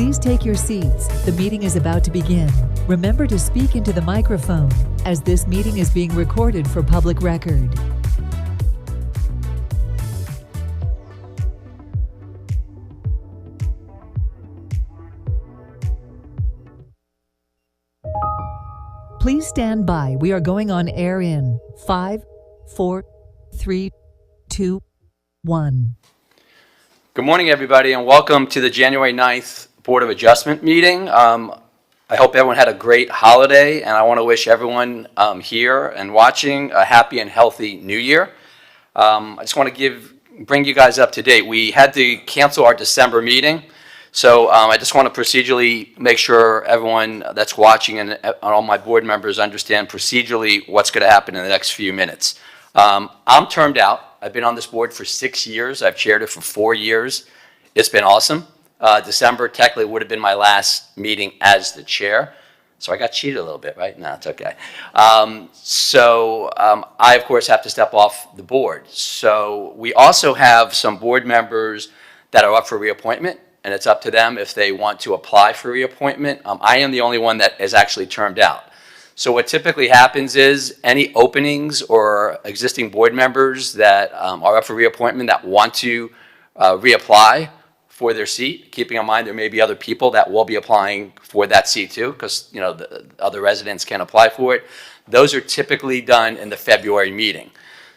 Please take your seats. The meeting is about to begin. Remember to speak into the microphone, as this meeting is being recorded for public record. Please stand by. We are going on air in 5, 4, 3, 2, 1. Good morning, everybody, and welcome to the January 9th Board of Adjustment meeting. I hope everyone had a great holiday, and I want to wish everyone here and watching a happy and healthy new year. I just want to bring you guys up to date. We had to cancel our December meeting, so I just want to procedurally make sure everyone that's watching and all my board members understand procedurally what's going to happen in the next few minutes. I'm termed out. I've been on this board for 6 years. I've chaired it for 4 years. It's been awesome. December technically would have been my last meeting as the chair. So I got cheated a little bit, right? No, it's okay. I, of course, have to step off the board. So we also have some board members that are up for reappointment, and it's up to them if they want to apply for reappointment. I am the only one that is actually termed out. So what typically happens is any openings or existing board members that are up for reappointment that want to reapply for their seat, keeping in mind there may be other people that will be applying for that seat too, because the other residents can apply for it. Those are typically done in the February meeting.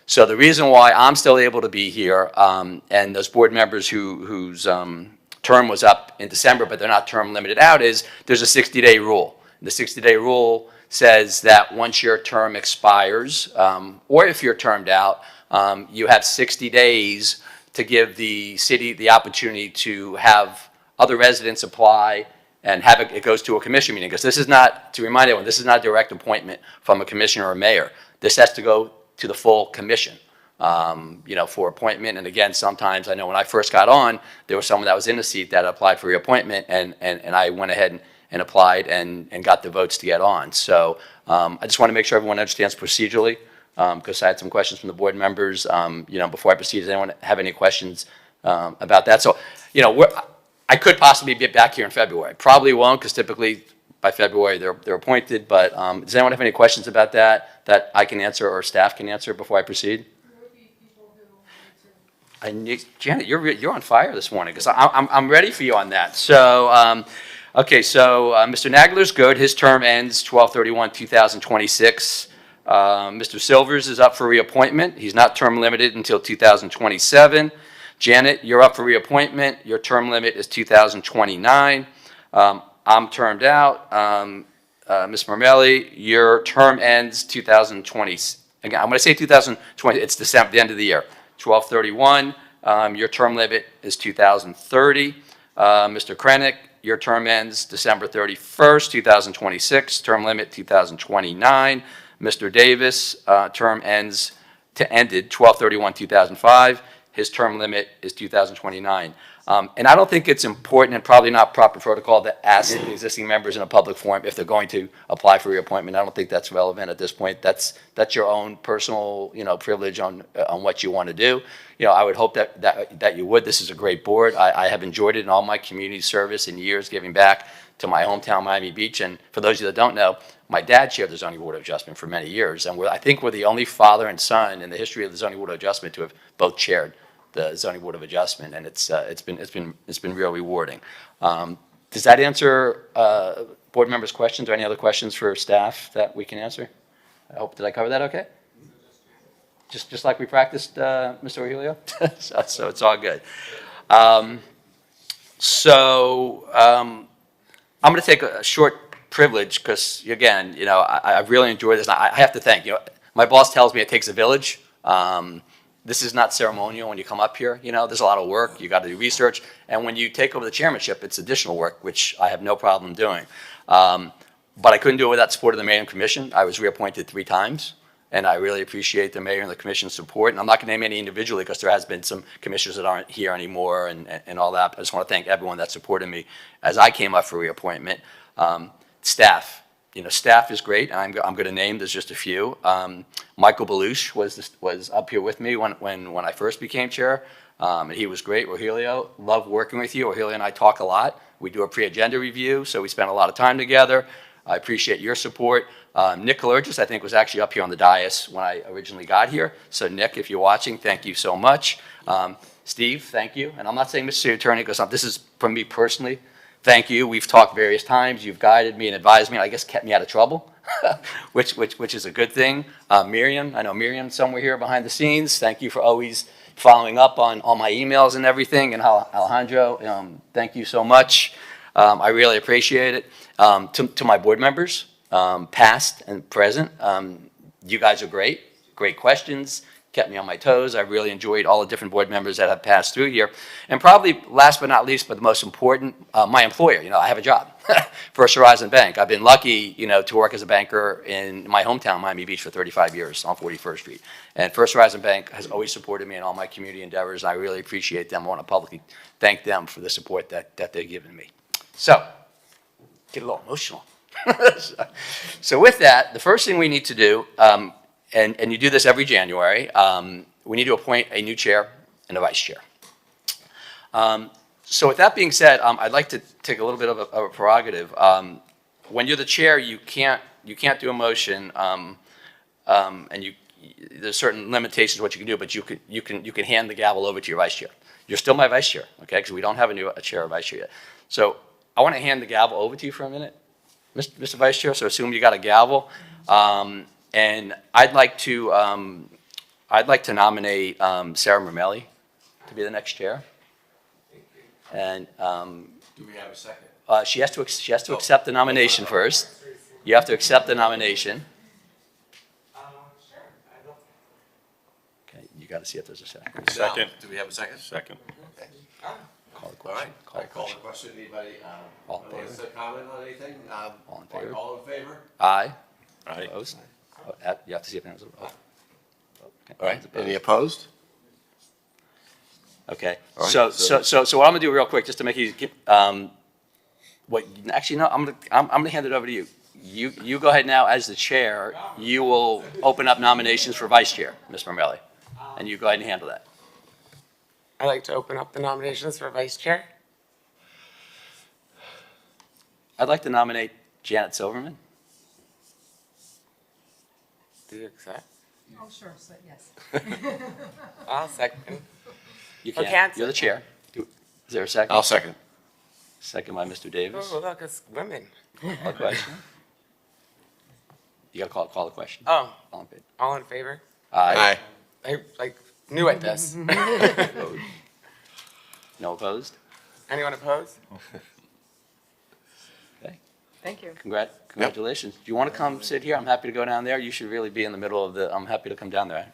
So the reason why I'm still able to be here and those board members whose term was up in December but they're not term limited out is there's a 60-day rule. The 60-day rule says that once your term expires, or if you're termed out, you have 60 days to give the city the opportunity to have other residents apply and have it goes to a commission meeting. Because this is not, to remind everyone, this is not a direct appointment from a commissioner or a mayor. This has to go to the full commission, for appointment. And again, sometimes I know when I first got on, there was someone that was in the seat that applied for reappointment, and I went ahead and applied and got the votes to get on. So I just want to make sure everyone understands procedurally, because I had some questions from the board members. Before I proceed, does anyone have any questions about that? So, I could possibly be back here in February. Probably won't, because typically by February they're appointed. But does anyone have any questions about that I can answer or staff can answer before I proceed? Janet, you're on fire this morning, because I'm ready for you on that. So. Okay, so Mr. Nagler's good. His term ends 12/31/2026. Mr. Silvers is up for reappointment. He's not term limited until 2027. Janet, you're up for reappointment. Your term limit is 2029. I'm termed out. Ms. Marmelli, your term ends 2020. Again, I'm going to say 2020. It's December, the end of the year. 12/31. Your term limit is 2030. Mr. Krennic, your term ends December 31st, 2026. Term limit 2029. Mr. Davis, term ended 12/31/2005. His term limit is 2029. And I don't think it's important and probably not proper protocol to ask the existing members in a public forum if they're going to apply for reappointment. I don't think that's relevant at this point. That's your own personal, privilege on what you want to do. I would hope that you would. This is a great board. I have enjoyed it in all my community service and years giving back to my hometown, Miami Beach. And for those of you that don't know, my dad chaired the Zoning Board of Adjustment for many years. And I think we're the only father and son in the history of the Zoning Board of Adjustment to have both chaired the Zoning Board of Adjustment, and it's been real rewarding. Does that answer board members' questions or any other questions for staff that we can answer? Did I cover that okay? Just like we practiced, Mr. Aurelio? so it's all good. I'm going to take a short privilege because, again, I really enjoy this. I have to thank, my boss tells me it takes a village. This is not ceremonial when you come up here. There's a lot of work. You got to do research. And when you take over the chairmanship, it's additional work, which I have no problem doing. But I couldn't do it without the support of the mayor and commission. I was reappointed 3 times. And I really appreciate the mayor and the commission's support. And I'm not going to name any individually because there has been some commissioners that aren't here anymore and all that. But I just want to thank everyone that supported me as I came up for reappointment. Staff. Staff is great. I'm going to name, there's just a few. Michael Belush was up here with me when I first became chair. And he was great. Rogelio, love working with you. Rogelio and I talk a lot. We do a pre-agenda review, so we spend a lot of time together. I appreciate your support. Nick Kalergis, I think, was actually up here on the dais when I originally got here. So Nick, if you're watching, thank you so much. Steve, thank you. And I'm not saying Mr. Attorney, because this is from me personally. Thank you. We've talked various times. You've guided me and advised me, and I guess kept me out of trouble, which is a good thing. Miriam, I know Miriam somewhere here behind the scenes. Thank you for always following up on all my emails and everything. And Alejandro, thank you so much. I really appreciate it. To my board members, past and present, you guys are great questions, kept me on my toes. I really enjoyed all the different board members that have passed through here. And probably last but not least, but the most important, my employer. I have a job, First Horizon Bank. I've been lucky, to work as a banker in my hometown, Miami Beach, for 35 years on 41st Street. And First Horizon Bank has always supported me in all my community endeavors. I really appreciate them. I want to publicly thank them for the support that they've given me. So, get a little emotional. So with that, the first thing we need to do, and you do this every January, we need to appoint a new chair and a vice chair. So with that being said, I'd like to take a little bit of a prerogative. When you're the chair, you can't do a motion, and there's certain limitations what you can do, but you can hand the gavel over to your vice chair. You're still my vice chair, okay? Because we don't have a chair or vice chair yet. So I want to hand the gavel over to you for a minute, Mr. Vice Chair. So assume you got a gavel, and I'd like to nominate Sarah Mermelli to be the next chair. And Do we have a second? she has to accept the nomination first. You have to accept the nomination. Sure. Okay, you got to see if there's a second. Second. Do we have a second? Second. Call the All question. right. Call the Call question. the question. Anybody All in want to comment on anything? All in favor? All in favor? Aye. Aye. Opposed? You have to see if anyone's opposed. Okay. All right. Any opposed? Okay, All right, so what I'm gonna do real quick, just to make you, actually, no, I'm gonna hand it over to you. You go ahead now as the chair, you will open up nominations for vice chair, Ms. Mermelli, and you go ahead and handle that. I'd like to open up the nominations for vice chair. I'd like to nominate Janet Silverman. Do you accept? Oh, sure, so yes. I'll second. You Okay, can't, you're the chair. Is there a second? I'll second. Second by Mr. Davis. Oh, look, it's women. Call the question. You gotta call the question. Oh, All in favor? all in favor? Aye. I knew at this. No opposed? Anyone opposed? Okay. Thank you. Congratulations. Do you want to come sit here? I'm happy to go down there. You should really be in the middle of I'm happy to come down there.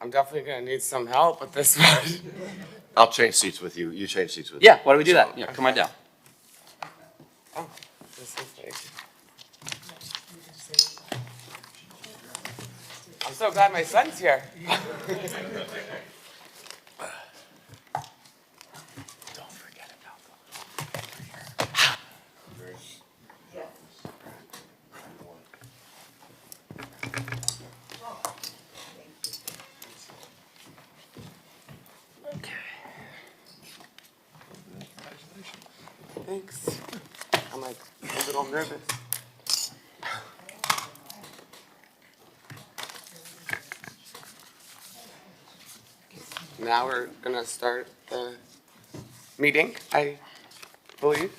I'm definitely gonna need some help with this one. I'll change seats with you. You change seats with me. Yeah, why don't we do that? Yeah, come on down. Oh, this is like. I'm so glad my son's here. Don't forget about Thanks. I'm like a little nervous. Now we're gonna start the meeting, I believe.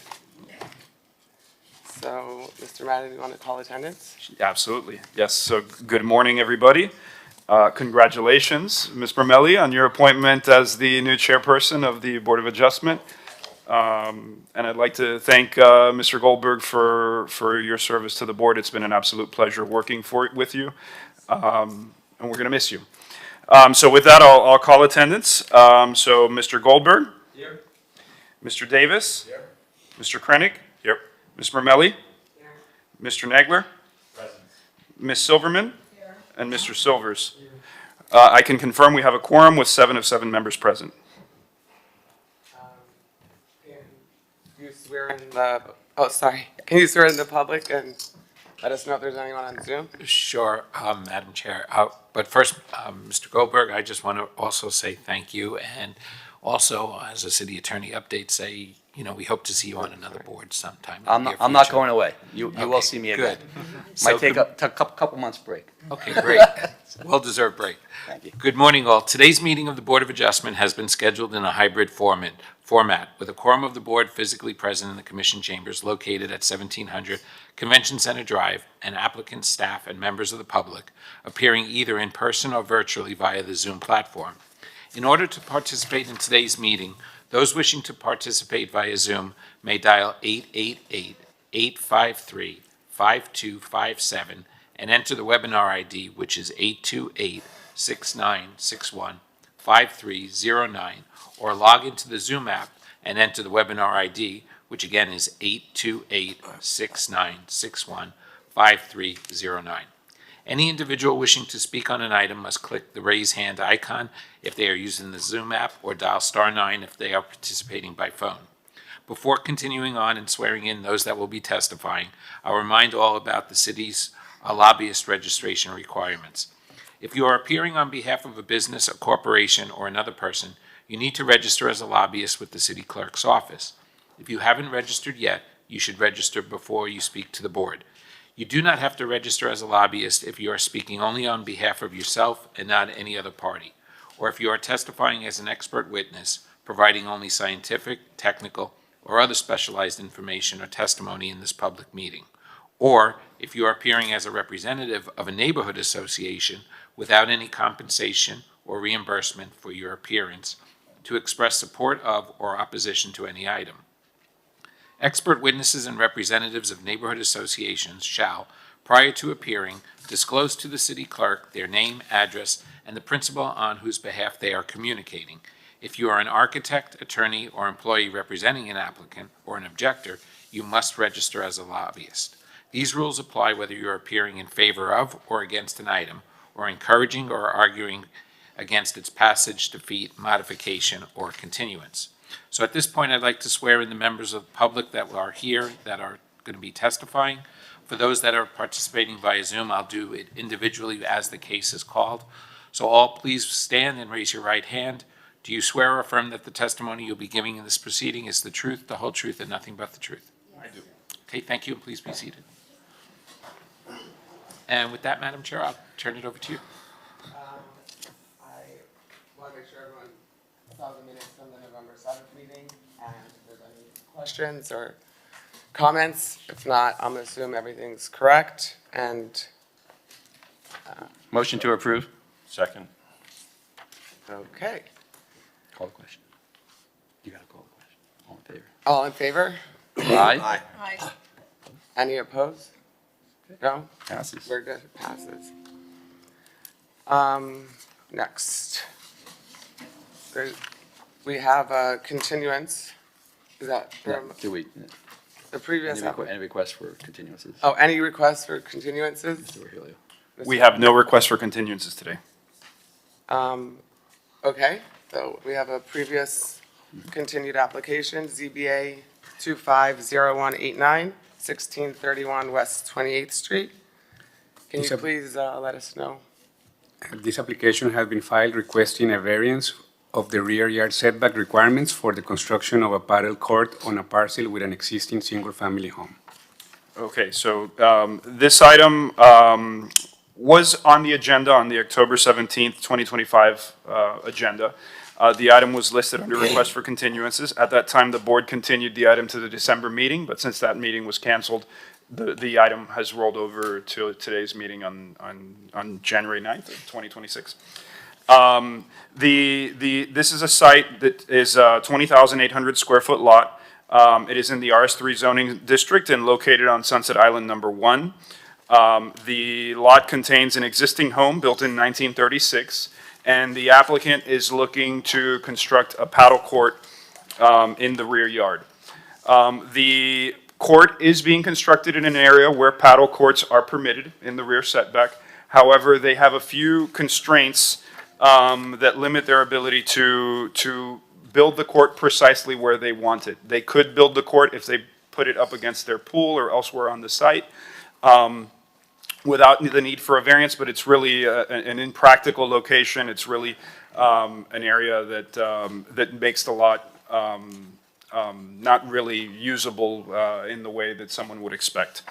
So, Mr. Madden, you want to call attendance? Absolutely. Yes. So good morning, everybody. Congratulations, Ms. Mermelli, on your appointment as the new chairperson of the Board of Adjustment. And I'd like to thank Mr. Goldberg for your service to the board. It's been an absolute pleasure working with you, and we're going to miss you. So with that, I'll call attendance. So Mr. Goldberg? Here. Mr. Davis? Here. Mr. Krennic? Here. Ms. Mermelli? Here. Mr. Nagler? Present. Ms. Silverman? Here. And Mr. Silvers? Here. I can confirm we have a quorum with 7 of 7 members present. Can you swear in the, oh, sorry. Can you swear in the public and let us know if there's anyone on Zoom. Sure, Madam Chair. But first, Mr. Goldberg, I just want to also say thank you. And also, as a city attorney update, say, we hope to see you on another board sometime. in the near I'm not future. going away. You will Okay, see me again. good. So Might take good- a couple months break. Okay, great. Well-deserved break. Thank you. Good morning, all. Today's meeting of the Board of Adjustment has been scheduled in a hybrid format with a quorum of the board physically present in the commission chambers located at 1700 Convention Center Drive, and applicants, staff, and members of the public appearing either in person or virtually via the Zoom platform. In order to participate in today's meeting, those wishing to participate via Zoom may dial 888-853-5257 and enter the webinar ID, which is 828-6961-5309, or log into the Zoom app and enter the webinar ID, which again is 828-6961-5309. Any individual wishing to speak on an item must click the raise hand icon if they are using the Zoom app, or dial *9 if they are participating by phone. Before continuing on and swearing in those that will be testifying, I'll remind all about the city's lobbyist registration requirements. If you are appearing on behalf of a business, a corporation, or another person, you need to register as a lobbyist with the city clerk's office. If you haven't registered yet, you should register before you speak to the board. You do not have to register as a lobbyist if you are speaking only on behalf of yourself and not any other party, or if you are testifying as an expert witness, providing only scientific, technical, or other specialized information or testimony in this public meeting, or if you are appearing as a representative of a neighborhood association without any compensation or reimbursement for your appearance, to express support of or opposition to any item. Expert witnesses and representatives of neighborhood associations shall, prior to appearing, disclose to the city clerk their name, address, and the principal on whose behalf they are communicating. If you are an architect, attorney, or employee representing an applicant or an objector, you must register as a lobbyist. These rules apply whether you are appearing in favor of or against an item, or encouraging or arguing against its passage, defeat, modification, or continuance. So at this point, I'd like to swear in the members of the public that are here that are going to be testifying. For those that are participating via Zoom, I'll do it individually as the case is called. So all please stand and raise your right hand. Do you swear or affirm that the testimony you'll be giving in this proceeding is the truth, the whole truth, and nothing but the truth? I do. Okay, thank you, and please be seated. And with that, Madam Chair, I'll turn it over to you. I want to make sure everyone saw the minutes from the November 7th meeting, and if there's any questions or comments. If not, I'm going to assume everything's correct, and, Motion to approve? Second. okay. Call the question. You gotta call the question. All in favor? All in favor? Aye. Aye. Any opposed? No? Passes. We're good, it passes. Next. We have a continuance. Is that from Do we, the previous? any requests for continuances? Oh, any requests for continuances? Mr. Virgilio? We have no request for continuances today. Okay, so we have a previous continued application, ZBA 250189, 1631 West 28th Street. Can you Yes, sir. please let us know? This application has been filed requesting a variance of the rear yard setback requirements for the construction of a paddle court on a parcel with an existing single-family home. Okay, so this item was on the agenda on the October 17th, 2025 agenda. The item was listed under request for continuances. At that time, the board continued the item to the December meeting, but since that meeting was canceled, the item has rolled over to today's meeting on January 9th of 2026. This is a site that is a 20,800 square foot lot. It is in the RS3 zoning district and located on Sunset Island number 1. The lot contains an existing home built in 1936, and the applicant is looking to construct a paddle court in the rear yard. The court is being constructed in an area where paddle courts are permitted in the rear setback. However, they have a few constraints that limit their ability to build the court precisely where they want it. They could build the court if they put it up against their pool or elsewhere on the site. without the need for a variance, but it's really an impractical location. It's really an area that makes the lot not really usable in the way that someone would expect.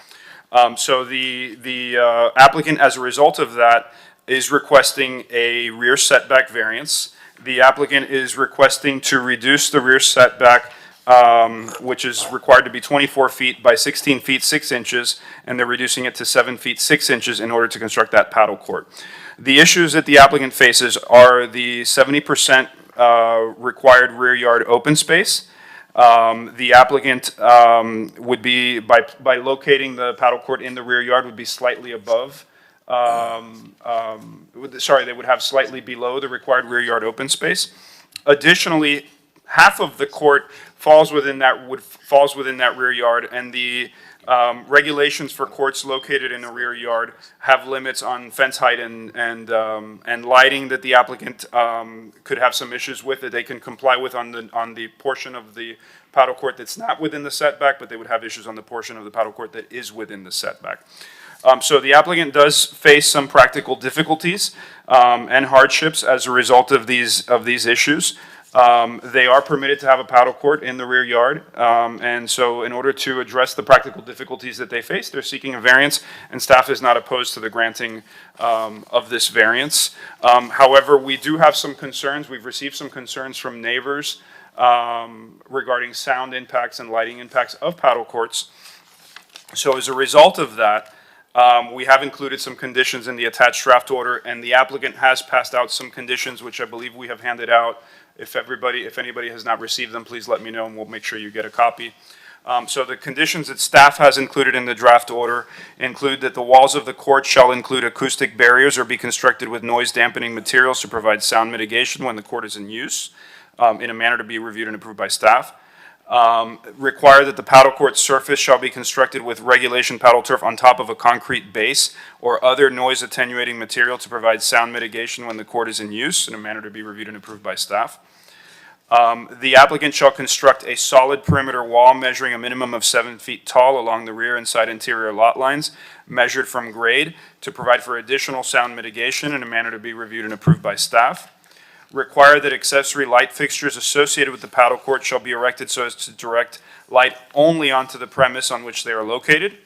So the applicant, as a result of that, is requesting a rear setback variance. The applicant is requesting to reduce the rear setback, which is required to be 24 feet by 16 feet 6 inches, and they're reducing it to 7 feet 6 inches in order to construct that paddle court. The issues that the applicant faces are the 70% required rear yard open space. The applicant would be, by locating the paddle court in the rear yard, would be slightly above, they would have slightly below the required rear yard open space. Additionally, half of the court falls within that rear yard, and the regulations for courts located in a rear yard have limits on fence height and lighting that the applicant could have some issues with that they can comply with on the portion of the paddle court that's not within the setback, but they would have issues on the portion of the paddle court that is within the setback. So the applicant does face some practical difficulties and hardships as a result of these issues. They are permitted to have a paddle court in the rear yard, and so in order to address the practical difficulties that they face, they're seeking a variance, and staff is not opposed to the granting of this variance. However, we do have some concerns. We've received some concerns from neighbors regarding sound impacts and lighting impacts of paddle courts. So as a result of that, we have included some conditions in the attached draft order, and the applicant has passed out some conditions, which I believe we have handed out. If anybody has not received them, please let me know, and we'll make sure you get a copy. So the conditions that staff has included in the draft order include that the walls of the court shall include acoustic barriers or be constructed with noise dampening materials to provide sound mitigation when the court is in use, in a manner to be reviewed and approved by staff. Require that the paddle court surface shall be constructed with regulation paddle turf on top of a concrete base or other noise attenuating material to provide sound mitigation when the court is in use, in a manner to be reviewed and approved by staff. The applicant shall construct a solid perimeter wall measuring a minimum of 7 feet tall along the rear and side interior lot lines, measured from grade, to provide for additional sound mitigation in a manner to be reviewed and approved by staff. Require that accessory light fixtures associated with the paddle court shall be erected so as to direct light only onto the premise on which they are located.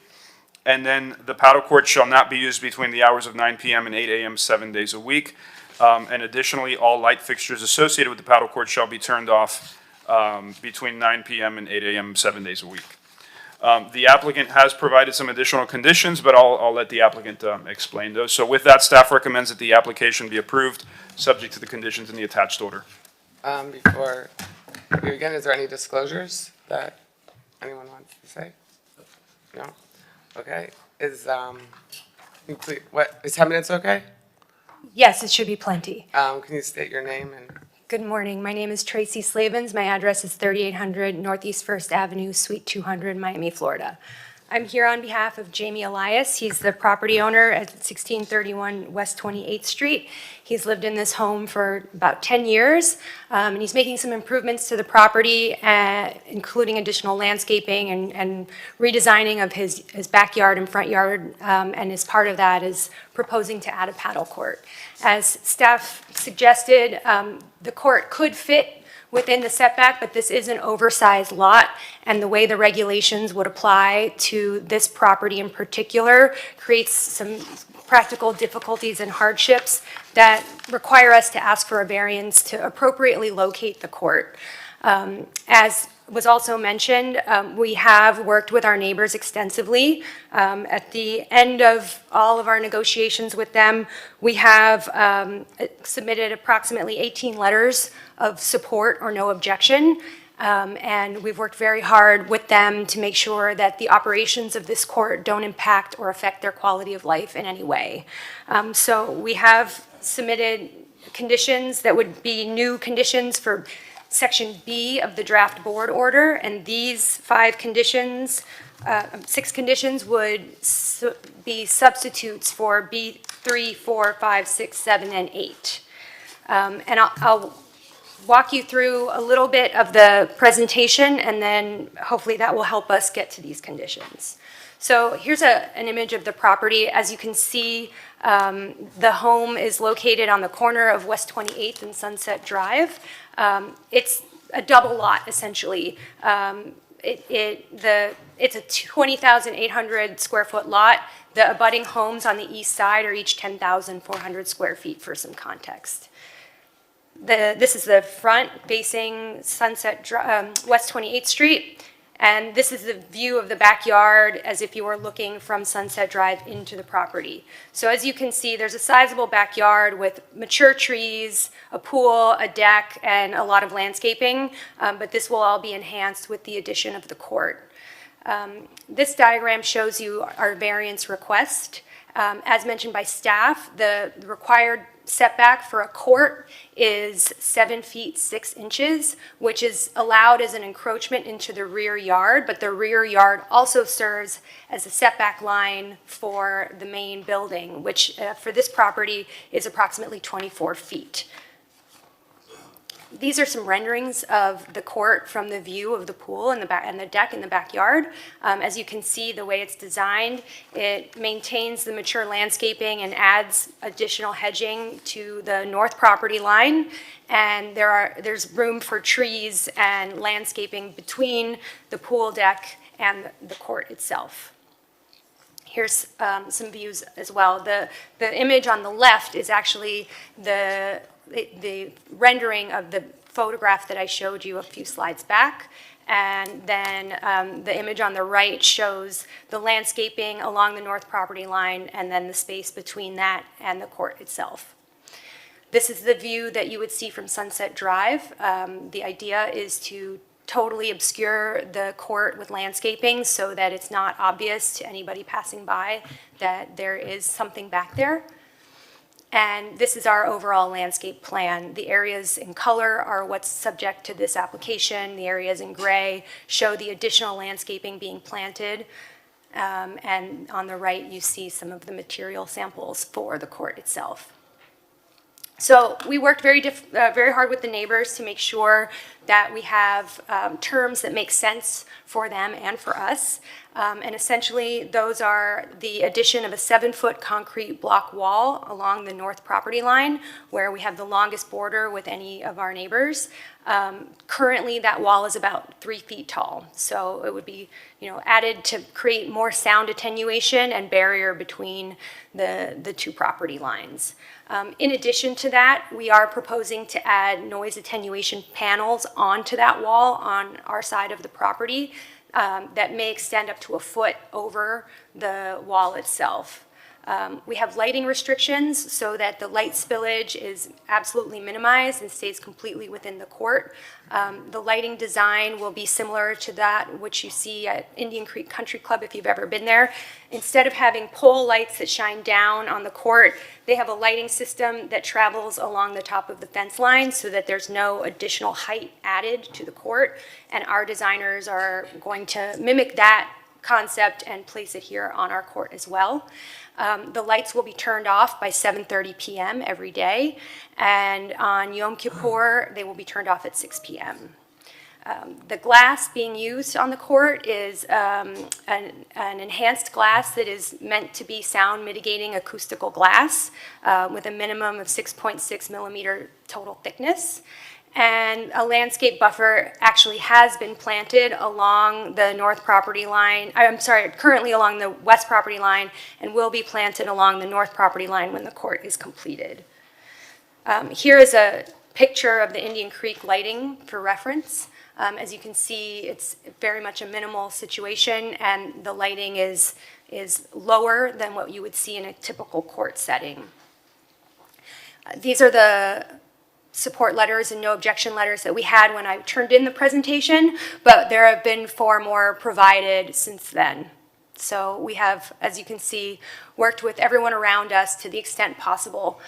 And then the paddle court shall not be used between the hours of 9 p.m. and 8 a.m. 7 days a week. And additionally, all light fixtures associated with the paddle court shall be turned off between 9 p.m. and 8 a.m. 7 days a week. The applicant has provided some additional conditions, but I'll let the applicant explain those. So with that, staff recommends that the application be approved, subject to the conditions in the attached order. Before we begin, is there any disclosures that anyone wants to say? No? Okay. Is 10 minutes okay? Yes, it should be plenty. Can you state your name and? Good morning. My name is Tracy Slavens. My address is 3800 Northeast 1st Avenue, Suite 200, Miami, Florida. I'm here on behalf of Jamie Elias. He's the property owner at 1631 West 28th Street. He's lived in this home for about 10 years, and he's making some improvements to the property, including additional landscaping and redesigning of his backyard and front yard, and as part of that is proposing to add a paddle court. As staff suggested, the court could fit within the setback, but this is an oversized lot, and the way the regulations would apply to this property in particular creates some practical difficulties and hardships that require us to ask for a variance to appropriately locate the court. As was also mentioned, we have worked with our neighbors extensively. At the end of all of our negotiations with them, we have submitted approximately 18 letters of support or no objection. And we've worked very hard with them to make sure that the operations of this court don't impact or affect their quality of life in any way. So we have submitted conditions that would be new conditions for Section B of the draft board order, and these 6 conditions would be substitutes for B3, 4, 5, 6, 7, and 8. And I'll walk you through a little bit of the presentation, and then hopefully that will help us get to these conditions. So here's an image of the property. As you can see, the home is located on the corner of West 28th and Sunset Drive. It's a double lot, essentially. It's a 20,800 square foot lot. The abutting homes on the east side are each 10,400 square feet for some context. This is the front facing West 28th Street, and this is the view of the backyard as if you were looking from Sunset Drive into the property. So as you can see, there's a sizable backyard with mature trees, a pool, a deck, and a lot of landscaping, but this will all be enhanced with the addition of the court. This diagram shows you our variance request. As mentioned by staff, the required setback for a court is 7 feet 6 inches, which is allowed as an encroachment into the rear yard, but the rear yard also serves as a setback line for the main building, which for this property is approximately 24 feet. These are some renderings of the court from the view of the pool and the deck in the backyard. As you can see, the way it's designed, it maintains the mature landscaping and adds additional hedging to the north property line. And there's room for trees and landscaping between the pool deck and the court itself. Here's some views as well. The image on the left is actually the rendering of the photograph that I showed you a few slides back. And then the image on the right shows the landscaping along the north property line and then the space between that and the court itself. This is the view that you would see from Sunset Drive. The idea is to totally obscure the court with landscaping so that it's not obvious to anybody passing by that there is something back there. And this is our overall landscape plan. The areas in color are what's subject to this application. The areas in gray show the additional landscaping being planted. And on the right, you see some of the material samples for the court itself. So we worked very hard with the neighbors to make sure that we have terms that make sense for them and for us. And essentially, those are the addition of a 7-foot concrete block wall along the north property line, where we have the longest border with any of our neighbors. Currently, that wall is about 3 feet tall, so it would be, added to create more sound attenuation and barrier between the two property lines. In addition to that, we are proposing to add noise attenuation panels onto that wall on our side of the property that may extend up to a foot over the wall itself. We have lighting restrictions so that the light spillage is absolutely minimized and stays completely within the court. The lighting design will be similar to that which you see at Indian Creek Country Club if you've ever been there. Instead of having pole lights that shine down on the court, they have a lighting system that travels along the top of the fence line so that there's no additional height added to the court. And our designers are going to mimic that concept and place it here on our court as well. The lights will be turned off by 7:30 p.m. every day, and on Yom Kippur, they will be turned off at 6 p.m. The glass being used on the court is an enhanced glass that is meant to be sound mitigating acoustical glass with a minimum of 6.6 millimeter total thickness. And a landscape buffer actually has been planted along the north property line, currently along the west property line, and will be planted along the north property line when the court is completed. Here is a picture of the Indian Creek lighting for reference. As you can see, it's very much a minimal situation, and the lighting is lower than what you would see in a typical court setting. These are the support letters and no objection letters that we had when I turned in the presentation, but there have been 4 more provided since then. So we have, as you can see, worked with everyone around us to the extent possible.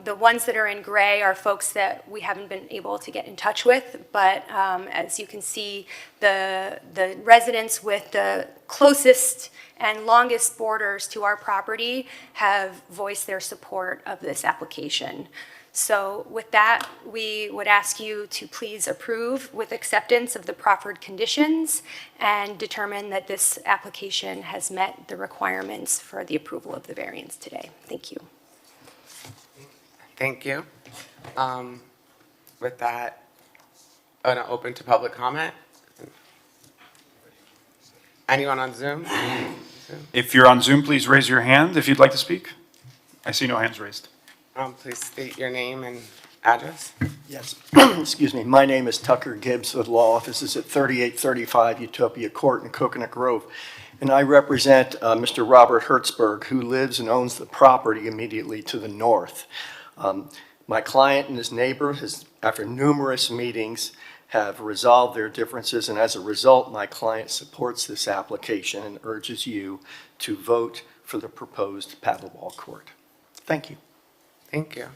The ones that are in gray are folks that we haven't been able to get in touch with, but as you can see, the residents with the closest and longest borders to our property have voiced their support of this application. So with that, we would ask you to please approve with acceptance of the proffered conditions and determine that this application has met the requirements for the approval of the variance today. Thank you. Thank you. With that, I'm going to open to public comment. Anyone on Zoom? If you're on Zoom, please raise your hand if you'd like to speak. I see no hands raised. Please state your name and address. Yes, excuse me. My name is Tucker Gibbs with law offices at 3835 Utopia Court in Coconut Grove. And I represent Mr. Robert Hertzberg, who lives and owns the property immediately to the north. My client and his neighbor has, after numerous meetings, have resolved their differences, and as a result, my client supports this application and urges you to vote for the proposed paddleball court. Thank you. Thank you.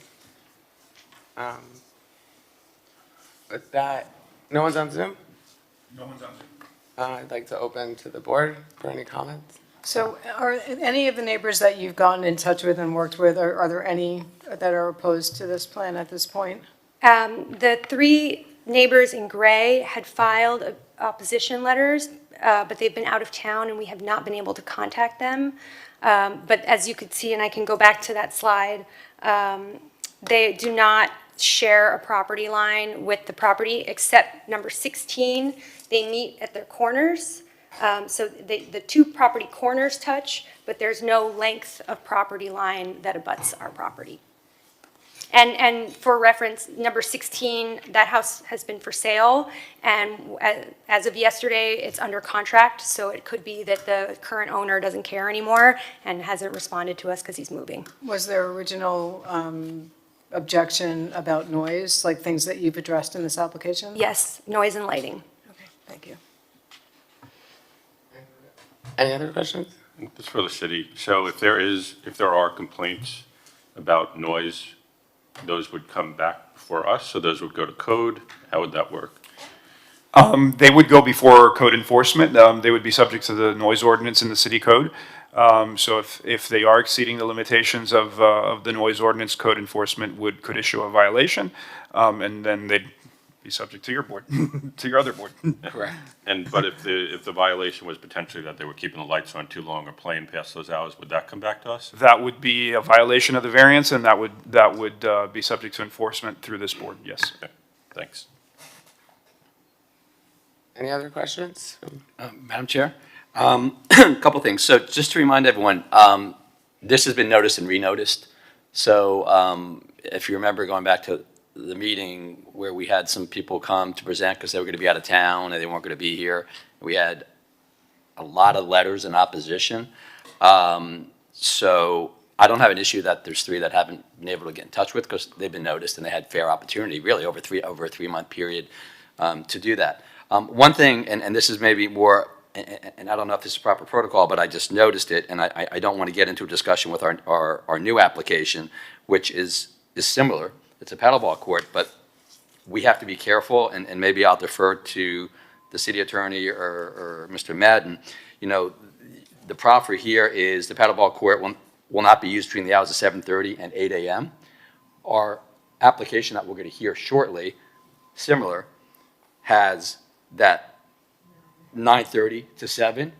With that, no one's on Zoom? No one's on Zoom. I'd like to open to the board for any comments. So are any of the neighbors that you've gotten in touch with and worked with, are there any that are opposed to this plan at this point? The three neighbors in gray had filed opposition letters, but they've been out of town and we have not been able to contact them. But as you could see, and I can go back to that slide, they do not share a property line with the property except number 16. They meet at their corners. So the two property corners touch, but there's no length of property line that abuts our property. And for reference, number 16, that house has been for sale, and as of yesterday, it's under contract, so it could be that the current owner doesn't care anymore and hasn't responded to us because he's moving. Was there original objection about noise, like things that you've addressed in this application? Yes, noise and lighting. Okay, thank you. Any other questions? Just for the city, so if there are complaints about noise, those would come back before us, so those would go to code? How would that work? They would go before code enforcement. They would be subject to the noise ordinance in the city code. So if they are exceeding the limitations of the noise ordinance, code enforcement could issue a violation, and then they'd be subject to your board, to your other board. Correct. But if the violation was potentially that they were keeping the lights on too long or playing past those hours, would that come back to us? That would be a violation of the variance, and that would be subject to enforcement through this board, yes. Okay, thanks. Any other questions? Madam Chair, a couple things. So just to remind everyone, this has been noticed and re-noticed. So if you remember going back to the meeting where we had some people come to present because they were going to be out of town and they weren't going to be here, we had a lot of letters in opposition. So I don't have an issue that there's three that haven't been able to get in touch with because they've been noticed and they had fair opportunity really over a 3-month period to do that. One thing, and this is maybe more, and I don't know if this is proper protocol, but I just noticed it, and I don't want to get into a discussion with our new application, which is similar. It's a paddleball court, but we have to be careful, and maybe I'll defer to the city attorney or Mr. Madden. You know, the proffer here is the paddleball court will not be used between the hours of 7:30 and 8 a.m. Our application that we're going to hear shortly, similar, has that 9:30 to 7.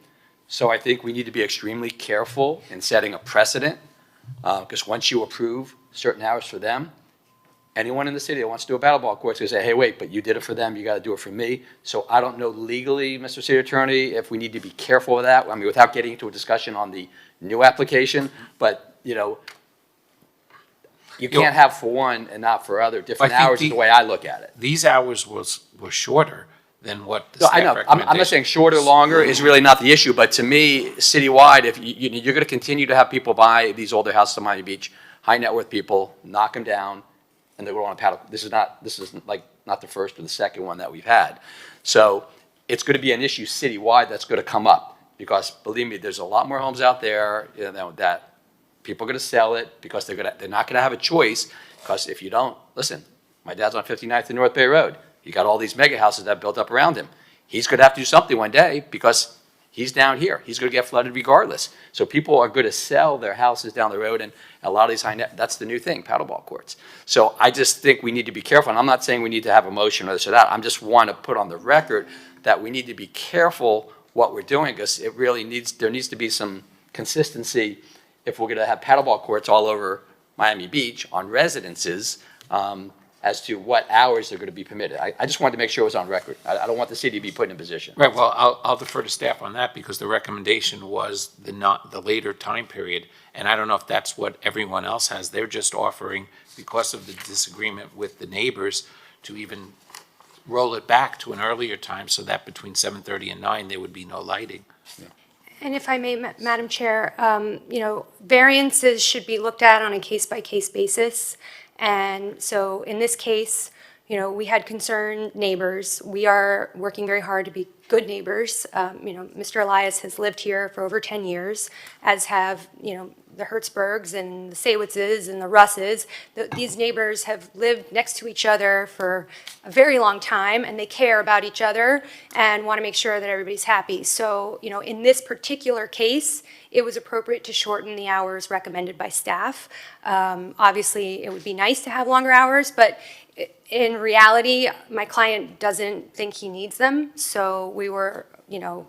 So I think we need to be extremely careful in setting a precedent, because once you approve certain hours for them, anyone in the city that wants to do a paddleball court is going to say, hey, wait, but you did it for them, you got to do it for me. So I don't know legally, Mr. City Attorney, if we need to be careful with that. I mean, without getting into a discussion on the new application, but, you know, you can't have for one and not for other different I think hours is the way I look at it. These hours were shorter than what the No, I staff know. recommendation. I'm not saying shorter, longer is really not the issue, but to me, citywide, if you're going to continue to have people buy these older houses on Miami Beach, high net worth people, knock them down, and they go on a paddle. This is not the first or the second one that we've had. So it's going to be an issue citywide that's going to come up because believe me, there's a lot more homes out there that people are going to sell it because they're not going to have a choice. Because if you don't, listen, my dad's on 59th and North Bay Road. You got all these mega houses that built up around him. He's going to have to do something one day because He's down here. He's going to get flooded regardless. So people are going to sell their houses down the road, and a lot of these that's the new thing, paddleball courts. So I just think we need to be careful. And I'm not saying we need to have a motion or this or that. I'm just want to put on the record that we need to be careful what we're doing, because it really there needs to be some consistency if we're going to have paddleball courts all over Miami Beach on residences, as to what hours are going to be permitted. I just wanted to make sure it was on record. I don't want the city to be put in a position. Right, well, I'll defer to staff on that because the recommendation was the later time period. And I don't know if that's what everyone else has. They're just offering, because of the disagreement with the neighbors, to even roll it back to an earlier time so that between 7:30 and 9, there would be no lighting. And if I may, Madam Chair, variances should be looked at on a case-by-case basis. And so in this case, we had concerned neighbors. We are working very hard to be good neighbors. Mr. Elias has lived here for over 10 years, as have, the Hertzbergs and the Saywitzes and the Russes. These neighbors have lived next to each other for a very long time, and they care about each other and want to make sure that everybody's happy. So, in this particular case, it was appropriate to shorten the hours recommended by staff. Obviously, it would be nice to have longer hours, but in reality, my client doesn't think he needs them, so we were,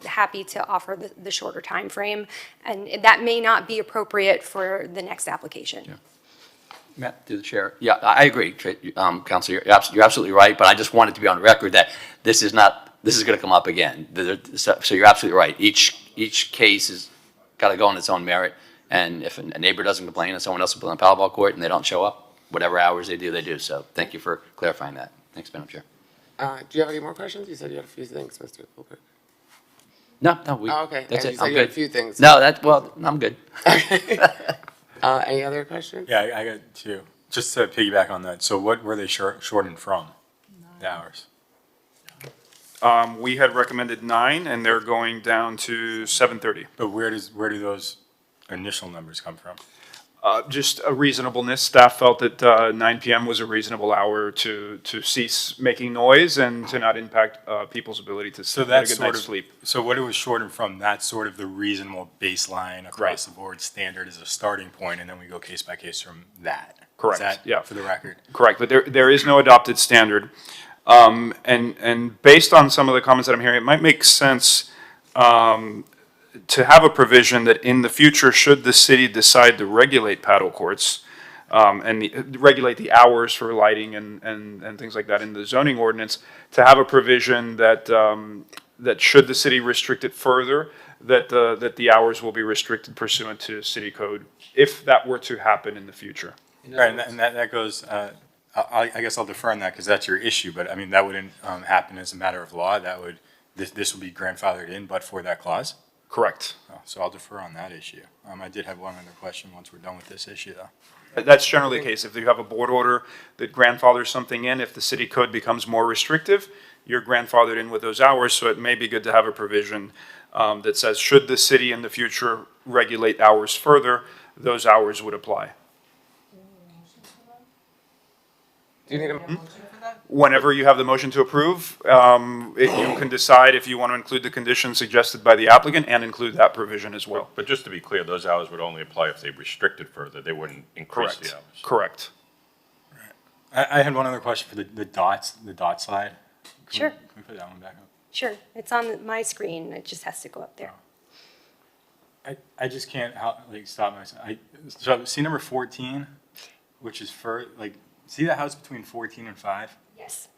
happy to offer the shorter time frame, and that may not be appropriate for the next application. Yeah. Matt, through the chair. Yeah, I agree, Councilor. You're absolutely right, but I just wanted to be on record that this is going to come up again. So you're absolutely right. Each case has got to go on its own merit, and if a neighbor doesn't complain and someone else will play on paddleball court and they don't show up, whatever hours they do, they do. So thank you for clarifying that. Thanks, Madam Chair. Do you have any more questions? You said you had a few things, Mr. Goldberg. No, Oh, okay. that's And it. you said I'm you had good. a few things. No, I'm good. Any other questions? Yeah, I got two. Just to piggyback on that, so what were they shortened from, the hours? We had recommended 9, and they're going down to 7:30. But where do those initial numbers come from? Just a reasonableness. Staff felt that 9 PM was a reasonable hour to cease making noise and to not impact people's ability to So get a that's good sort night's of, sleep. so what it was shortened from, that's sort of the reasonable baseline Right. across the board standard as a starting point, and then we go case by case from that. Correct, Is that, yeah. for the record? Correct, but there is no adopted standard. And based on some of the comments that I'm hearing, it might make sense to have a provision that in the future, should the city decide to regulate paddle courts, and regulate the hours for lighting and things like that in the zoning ordinance, to have a provision that, that should the city restrict it further, that the hours will be restricted pursuant to city code, if that were to happen in the future. Right, and that goes, I guess I'll defer on that because that's your issue, but I mean, that wouldn't happen as a matter of law. This would be grandfathered in, but for that clause? Correct. Oh, so I'll defer on that issue. I did have one other question once we're done with this issue, though. That's generally the case. If you have a board order that grandfathers something in, if the city code becomes more restrictive, you're grandfathered in with those hours, so it may be good to have a provision that says, should the city in the future regulate hours further, those hours would apply. Do you need a motion for that? Whenever you have the motion to approve, you can decide if you want to include the conditions suggested by the applicant and include that provision as well. But just to be clear, those hours would only apply if they restricted further. They wouldn't increase the hours. Correct. I had one other question for the dot slide. Sure. Can we put that one back up? Sure, it's on my screen, it just has to go up there. I just can't stop myself. So see number 14, which is see the house between 14 and 5? Yes.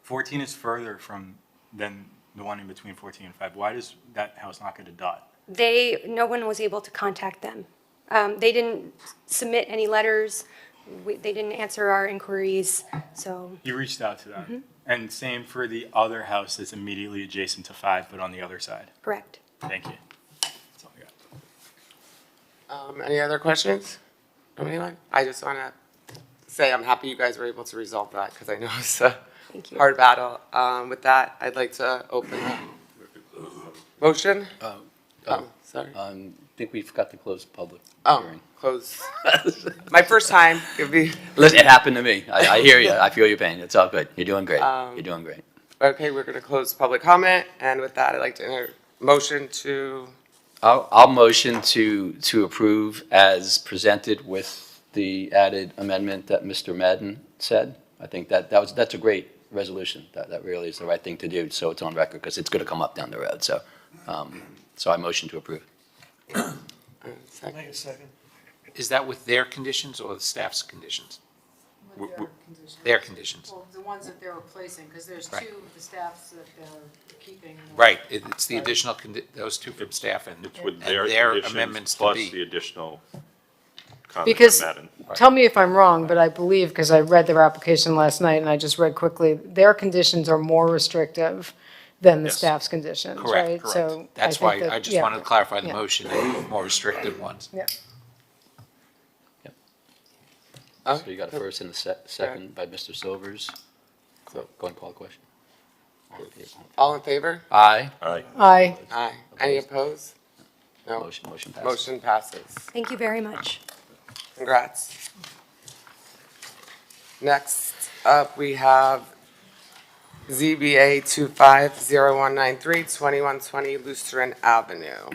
14 is further than the one in between 14 and 5. Why does that house not get a dot? No one was able to contact them. They didn't submit any letters, they didn't answer our inquiries, so. You reached out to them? And same for the other house that's immediately adjacent to 5, but on the other side? Correct. Thank you. That's all I got. Any other questions from anyone? I just want to say I'm happy you guys were able to resolve that because I know it's a Thank you. hard battle. With that, I'd like to open up. Motion? Sorry. I think we forgot to close the public Oh, hearing. close. My first time. It'd be, Listen, it happened to me. I hear you. I feel your pain. It's all good. You're doing great. You're doing great. okay, we're going to close public comment. And with that, I'd like to motion to, I'll motion to approve as presented with the added amendment that Mr. Madden said. I think that's a great resolution. That really is the right thing to do, so it's on record, because it's going to come up down the road. So, so I motion to approve. second. Is that with their conditions or the staff's conditions? With their conditions. Their conditions. Well, the ones that they're replacing, because there's Right. two of the staffs that they're keeping. Right, it's the additional, those two from staff and It's with and their their conditions amendments to plus the be. additional comment Because, from Madden. tell me if I'm wrong, but I believe, because I read their application last night and I just read quickly, their conditions are more restrictive than the Yes. staff's conditions, Correct, right? correct. So That's think why that- I just yeah, wanted to clarify the yeah. motion, and more restricted ones. Yeah. So you got a first and a second by Mr. Silvers. Go ahead and call the question. All in favor? Aye. Aye. Aye. Aye. Any opposed? No. Motion passes. Motion passes. Thank you very much. Congrats. Next up, we have ZBA 250193, 2120 Lutheran Avenue.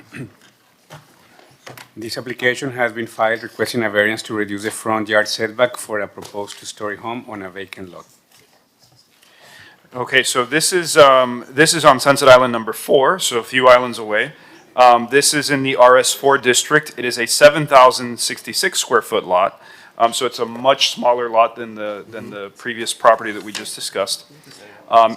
This application has been filed requesting a variance to reduce the front yard setback for a proposed two-story home on a vacant lot. Okay, so this is on Sunset Island number 4, so a few islands away. This is in the RS4 district. It is a 7,066 square foot lot. So it's a much smaller lot than the previous property that we just discussed.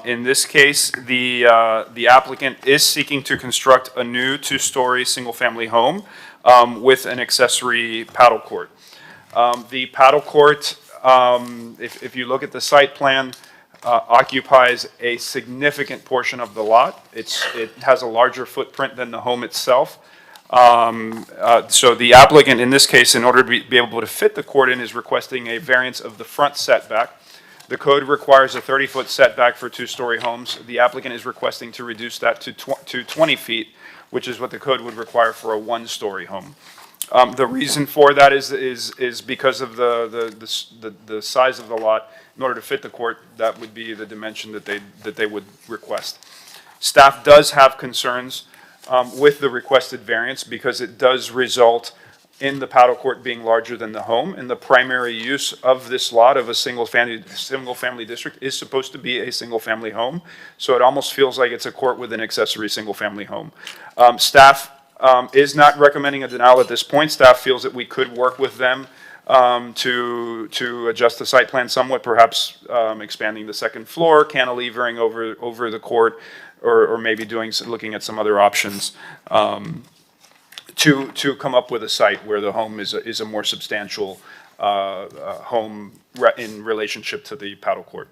In this case, the applicant is seeking to construct a new two-story single-family home with an accessory paddle court. The paddle court, if you look at the site plan, occupies a significant portion of the lot. It has a larger footprint than the home itself. So the applicant, in this case, in order to be able to fit the court in, is requesting a variance of the front setback. The code requires a 30-foot setback for two-story homes. The applicant is requesting to reduce that to 20 feet, which is what the code would require for a one-story home. The reason for that is because of the size of the lot. In order to fit the court, that would be the dimension that they would request. Staff does have concerns with the requested variance because it does result in the paddle court being larger than the home, and the primary use of this lot of a single-family district is supposed to be a single-family home, so it almost feels like it's a court with an accessory single-family home. Staff is not recommending a denial at this point. Staff feels that we could work with them to adjust the site plan somewhat, perhaps expanding the second floor, cantilevering over the court, or maybe looking at some other options to come up with a site where the home is a more substantial home in relationship to the paddle court.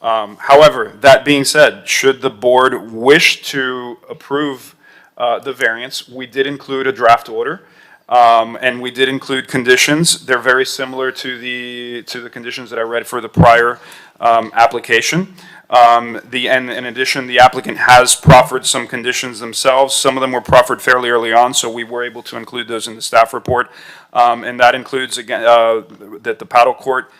However, that being said, should the board wish to approve the variance, we did include a draft order. And we did include conditions. They're very similar to the conditions that I read for the prior application. And in addition, the applicant has proffered some conditions themselves. Some of them were proffered fairly early on, so we were able to include those in the staff report. And that includes, again, that the paddle court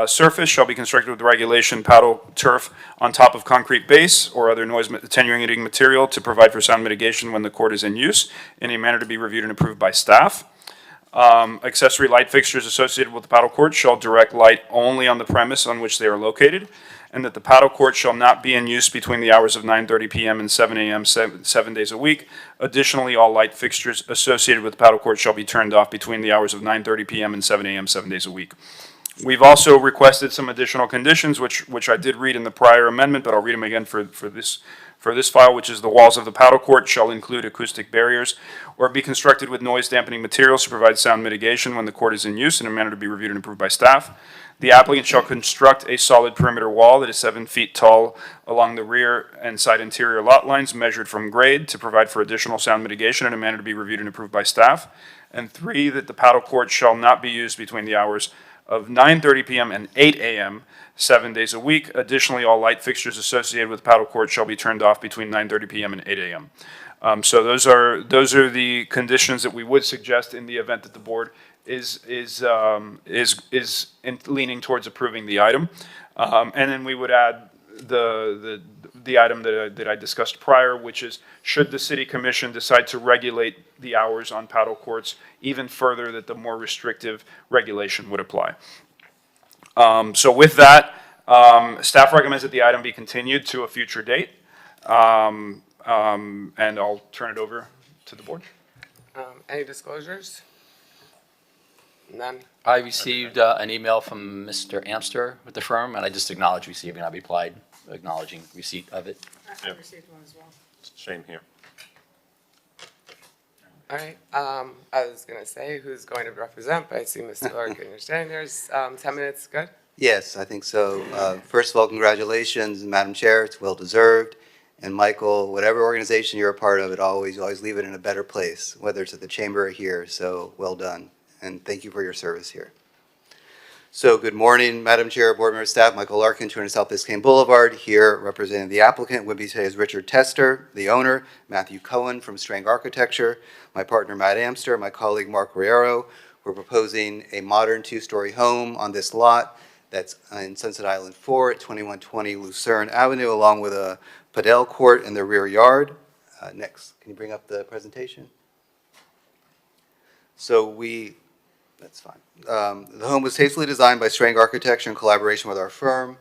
surface shall be constructed with regulation paddle turf on top of concrete base or other noise attenuating material to provide for sound mitigation when the court is in use in a manner to be reviewed and approved by staff. Accessory light fixtures associated with the paddle court shall direct light only on the premise on which they are located, and that the paddle court shall not be in use between the hours of 9:30 p.m. and 7 a.m. 7 days a week. Additionally, all light fixtures associated with the paddle court shall be turned off between the hours of 9:30 p.m. and 7 a.m. 7 days a week. We've also requested some additional conditions, which I did read in the prior amendment, but I'll read them again for this file, which is the walls of the paddle court shall include acoustic barriers or be constructed with noise dampening materials to provide sound mitigation when the court is in use in a manner to be reviewed and approved by staff. The applicant shall construct a solid perimeter wall that is 7 feet tall along the rear and side interior lot lines measured from grade to provide for additional sound mitigation in a manner to be reviewed and approved by staff. And 3, that the paddle court shall not be used between the hours of 9:30 p.m. and 8 a.m. 7 days a week. Additionally, all light fixtures associated with the paddle court shall be turned off between 9:30 p.m. and 8 a.m. So those are the conditions that we would suggest in the event that the board is leaning towards approving the item. And then we would add the item that I discussed prior, which is should the city commission decide to regulate the hours on paddle courts even further, that the more restrictive regulation would apply. So with that, staff recommends that the item be continued to a future date. And I'll turn it over to the board. Any disclosures? None? I received an email from Mr. Amster with the firm, and I just acknowledged receiving. I replied acknowledging receipt of it. I received one as well. Same here. All right, I was gonna say who's going to represent, but I see Mr. Larkin, you're standing there. 10 minutes, good? Yes, I think so. First of all, congratulations, Madam Chair, it's well-deserved. And Michael, whatever organization you're a part of, you always leave it in a better place, whether it's at the chamber or here, so well done. And thank you for your service here. So good morning, Madam Chair, board member, staff. Michael Larkin, 200 South Biscayne Boulevard, here representing the applicant. With me today is Richard Tester, the owner, Matthew Cohen from Strang Architecture, my partner Matt Amster, my colleague Mark Riero. We're proposing a modern two-story home on this lot that's in Sunset Island 4 at 2120 Lucerne Avenue, along with a padel court in the rear yard. Next, can you bring up the presentation? So that's fine. The home was tastefully designed by Strang Architecture in collaboration with our firm.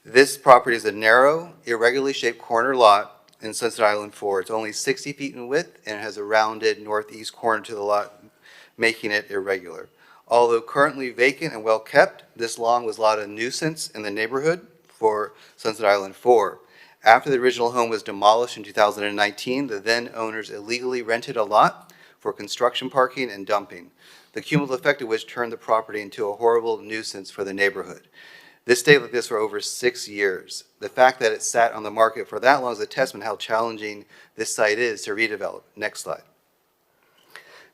This property is a narrow, irregularly shaped corner lot in Sunset Island 4. It's only 60 feet in width and it has a rounded northeast corner to the lot, making it irregular. Although currently vacant and well kept, this lawn was a lot of nuisance in the neighborhood for Sunset Island 4. After the original home was demolished in 2019, the then owners illegally rented a lot for construction parking and dumping, the cumulative effect of which turned the property into a horrible nuisance for the neighborhood. This stayed like this for over 6 years. The fact that it sat on the market for that long is a testament how challenging this site is to redevelop. Next slide.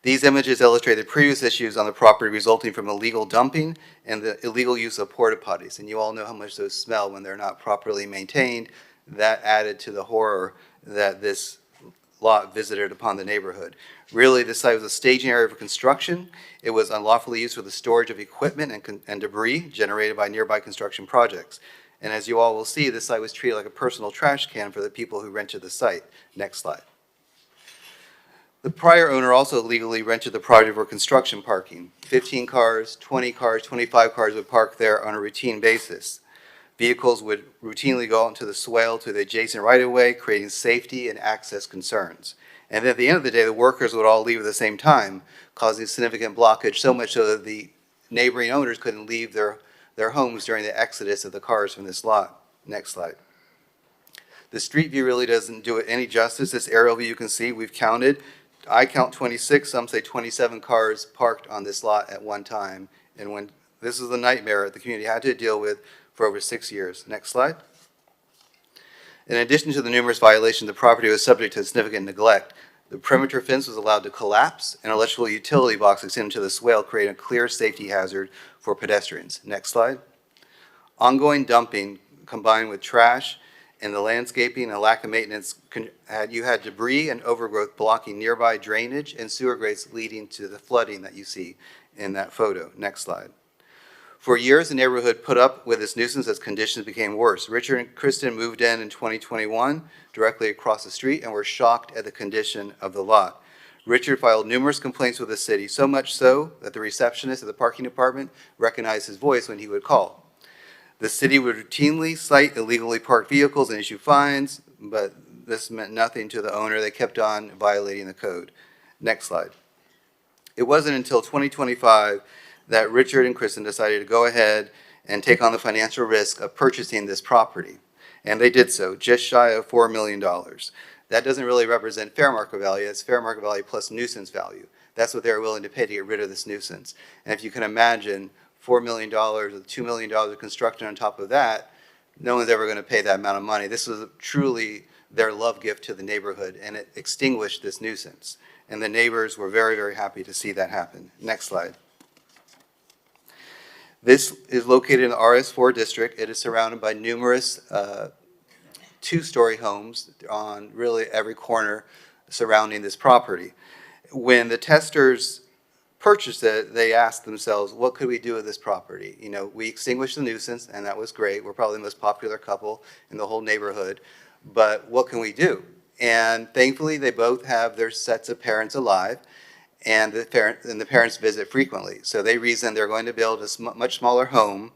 These images illustrate the previous issues on the property resulting from illegal dumping and the illegal use of porta potties. And you all know how much those smell when they're not properly maintained. That added to the horror that this lot visited upon the neighborhood. Really, this site was a staging area for construction. It was unlawfully used for the storage of equipment and debris generated by nearby construction projects. And as you all will see, this site was treated like a personal trash can for the people who rented the site. Next slide. The prior owner also illegally rented the property for construction parking. 15 cars, 20 cars, 25 cars would park there on a routine basis. Vehicles would routinely go out into the swale to the adjacent right-of-way, creating safety and access concerns. And then at the end of the day, the workers would all leave at the same time, causing significant blockage, so much so that the neighboring owners couldn't leave their homes during the exodus of the cars from this lot. Next slide. The street view really doesn't do it any justice. This aerial view you can see, we've counted. I count 26, some say 27 cars parked on this lot at one time. And when this is the nightmare the community had to deal with for over 6 years. Next slide. In addition to the numerous violations, the property was subject to significant neglect. The perimeter fence was allowed to collapse, and an electrical utility box extended to the swale, creating a clear safety hazard for pedestrians. Next slide. Ongoing dumping combined with trash and the landscaping and lack of maintenance, you had debris and overgrowth blocking nearby drainage and sewer grates, leading to the flooding that you see in that photo. Next slide. For years, the neighborhood put up with this nuisance as conditions became worse. Richard and Kristen moved in 2021, directly across the street, and were shocked at the condition of the lot. Richard filed numerous complaints with the city, so much so that the receptionist at the parking department recognized his voice when he would call. The city would routinely cite illegally parked vehicles and issue fines, but this meant nothing to the owner. They kept on violating the code. Next slide. It wasn't until 2025 that Richard and Kristen decided to go ahead and take on the financial risk of purchasing this property. And they did so, just shy of $4 million. That doesn't really represent fair market value. It's fair market value plus nuisance value. That's what they're willing to pay to get rid of this nuisance. And if you can imagine $4 million with $2 million of construction on top of that, no one's ever going to pay that amount of money. This was truly their love gift to the neighborhood, and it extinguished this nuisance. And the neighbors were very, very happy to see that happen. Next slide. This is located in the RS4 district. It is surrounded by numerous two-story homes on really every corner surrounding this property. When the testers purchased it, they asked themselves, what could we do with this property? You know, we extinguished the nuisance, and that was great. We're probably the most popular couple in the whole neighborhood. But what can we do? And thankfully, they both have their sets of parents alive, and the parents visit frequently. So they reason they're going to build a much smaller home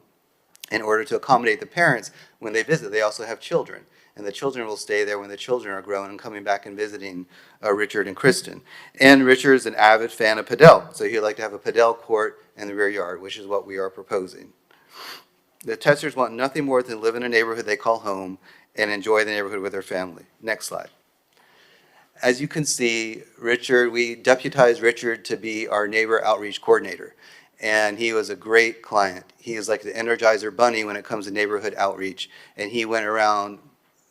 in order to accommodate the parents when they visit. They also have children, and the children will stay there when the children are grown and coming back and visiting Richard and Kristen. And Richard is an avid fan of padel, so he'd like to have a padel court in the rear yard, which is what we are proposing. The Testers want nothing more than live in a neighborhood they call home and enjoy the neighborhood with their family. Next slide. As you can see, Richard, we deputized Richard to be our neighbor outreach coordinator, and he was a great client. He is like the Energizer Bunny when it comes to neighborhood outreach, and he went around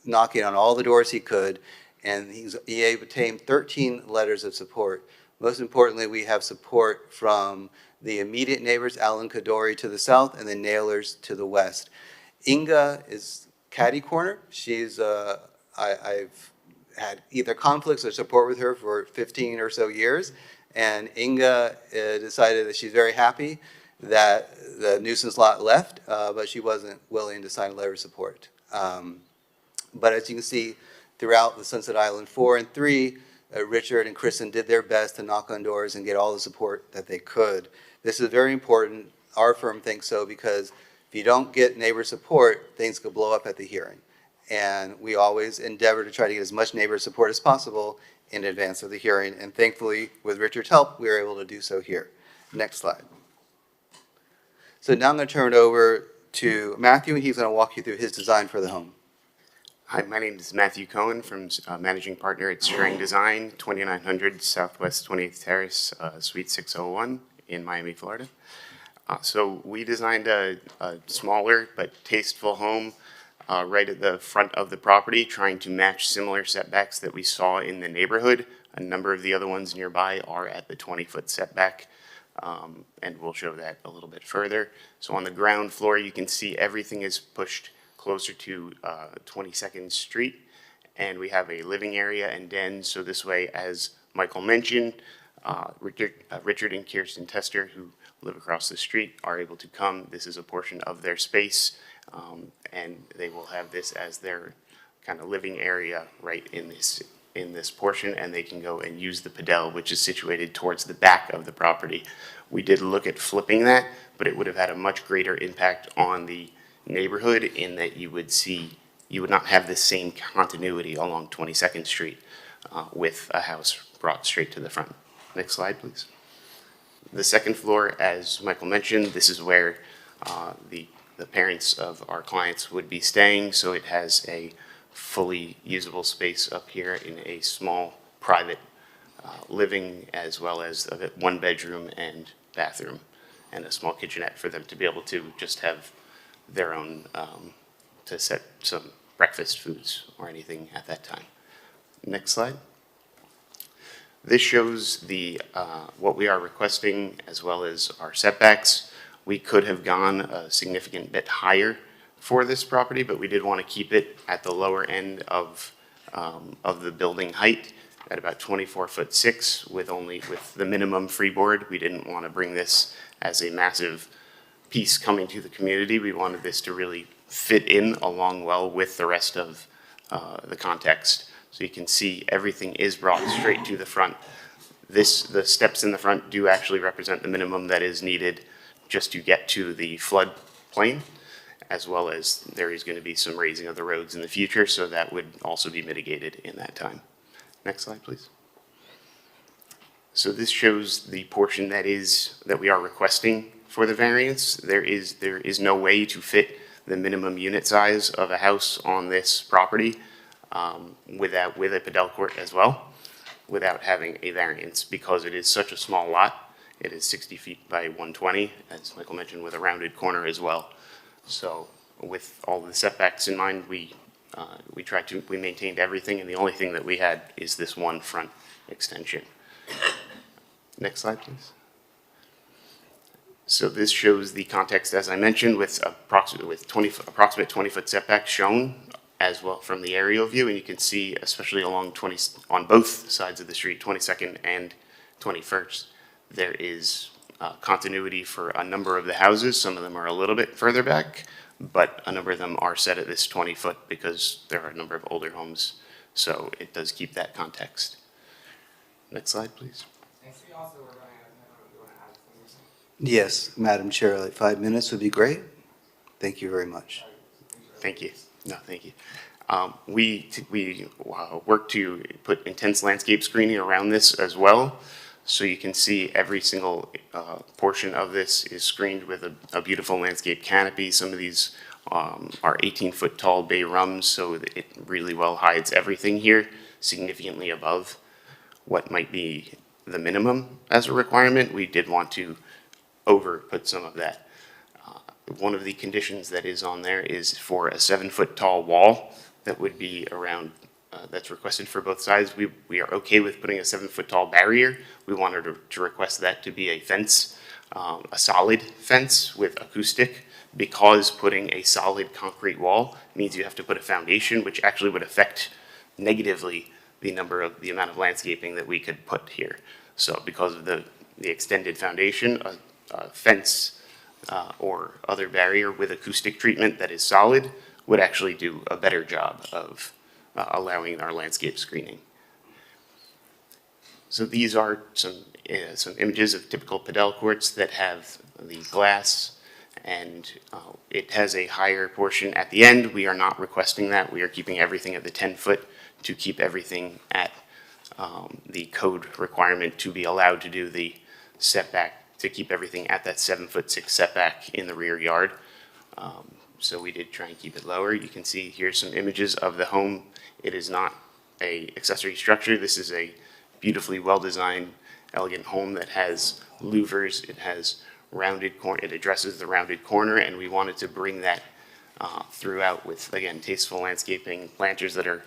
knocking on all the doors he could, and he obtained 13 letters of support. Most importantly, we have support from the immediate neighbors, Alan Kadori to the south, and the Nailers to the west. Inga is catty corner. She's, I've had either conflicts or support with her for 15 or so years, and Inga decided that she's very happy that the nuisance lot left, but she wasn't willing to sign a letter of support. But as you can see, throughout the Sunset Island 4 and 3, Richard and Kristen did their best to knock on doors and get all the support that they could. This is very important. Our firm thinks so because if you don't get neighbor support, things could blow up at the hearing. And we always endeavor to try to get as much neighbor support as possible in advance of the hearing. And thankfully, with Richard's help, we were able to do so here. Next slide. So now I'm going to turn it over to Matthew, and he's going to walk you through his design for the home. Hi, my name is Matthew Cohen from Managing Partner at Strang Design, 2900 Southwest 28th Terrace, Suite 601 in Miami, Florida. So we designed a smaller but tasteful home right at the front of the property, trying to match similar setbacks that we saw in the neighborhood. A number of the other ones nearby are at the 20-foot setback, and we'll show that a little bit further. So on the ground floor, you can see everything is pushed closer to 22nd Street, and we have a living area and den, so this way, as Michael mentioned, Richard and Kirsten Tester, who live across the street, are able to come. This is a portion of their space, and they will have this as their kind of living area right in this portion, and they can go and use the padel, which is situated towards the back of the property. We did look at flipping that, but it would have had a much greater impact on the neighborhood in that you would not have the same continuity along 22nd Street with a house brought straight to the front. Next slide, please. The second floor, as Michael mentioned, this is where the parents of our clients would be staying, so it has a fully usable space up here in a small private living, as well as a one bedroom and bathroom and a small kitchenette for them to be able to just have their own, to set some breakfast foods or anything at that time. Next slide. This shows the what we are requesting as well as our setbacks. We could have gone a significant bit higher for this property, but we did want to keep it at the lower end of the building height at about 24'6" with the minimum freeboard. We didn't want to bring this as a massive piece coming to the community. We wanted this to really fit in along well with the rest of the context. So you can see everything is brought straight to the front. The steps in the front do actually represent the minimum that is needed just to get to the flood plain, as well as there is going to be some raising of the roads in the future, so that would also be mitigated in that time. Next slide, please. So this shows the portion that we are requesting for the variance. There is no way to fit the minimum unit size of a house on this property with a padel court as well, without having a variance, because it is such a small lot. It is 60 feet by 120, as Michael mentioned, with a rounded corner as well. So with all the setbacks in mind, we maintained everything, and the only thing that we had is this one front extension. Next slide, please. So this shows the context, as I mentioned, with approximate 20-foot setback shown as well from the aerial view, and you can see, especially on both sides of the street, 22nd and 21st, there is continuity for a number of the houses. Some of them are a little bit further back, but a number of them are set at this 20-foot because there are a number of older homes. So it does keep that context. Next slide, please. Yes, Madam Chair, like 5 minutes would be great. Thank you very much. Thank you. No, thank you. We work to put intense landscape screening around this as well. So you can see every single portion of this is screened with a beautiful landscape canopy. Some of these are 18-foot tall bay rums, so it really well hides everything here, significantly above what might be the minimum as a requirement. We did want to put some of that. One of the conditions that is on there is for a 7-foot tall wall that would be around, that's requested for both sides. We are okay with putting a 7-foot tall barrier. We wanted to request that to be a fence, a solid fence with acoustic, because putting a solid concrete wall means you have to put a foundation, which actually would affect negatively the amount of landscaping that we could put here. So because of the extended foundation, a fence or other barrier with acoustic treatment that is solid would actually do a better job of allowing our landscape screening. So these are some images of typical Padel courts that have the glass, and it has a higher portion at the end. We are not requesting that. We are keeping everything at the 10-foot to keep everything at the code requirement to be allowed to do the setback, to keep everything at that 7'6" setback in the rear yard. So we did try and keep it lower. You can see here some images of the home. It is not an accessory structure. This is a beautifully well-designed, elegant home that has louvers. It has rounded corner. It addresses the rounded corner, and we wanted to bring that throughout with, again, tasteful landscaping, planters that are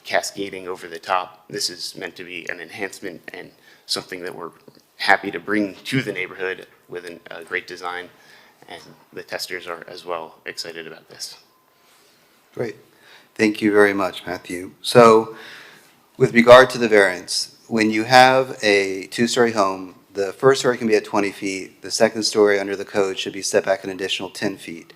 cascading over the top. This is meant to be an enhancement and something that we're happy to bring to the neighborhood with a great design, and the testers are as well excited about this. Great. Thank you very much, Matthew. So with regard to the variance, when you have a 2-story home, the first story can be at 20 feet. The second story under the code should be set back an additional 10 feet.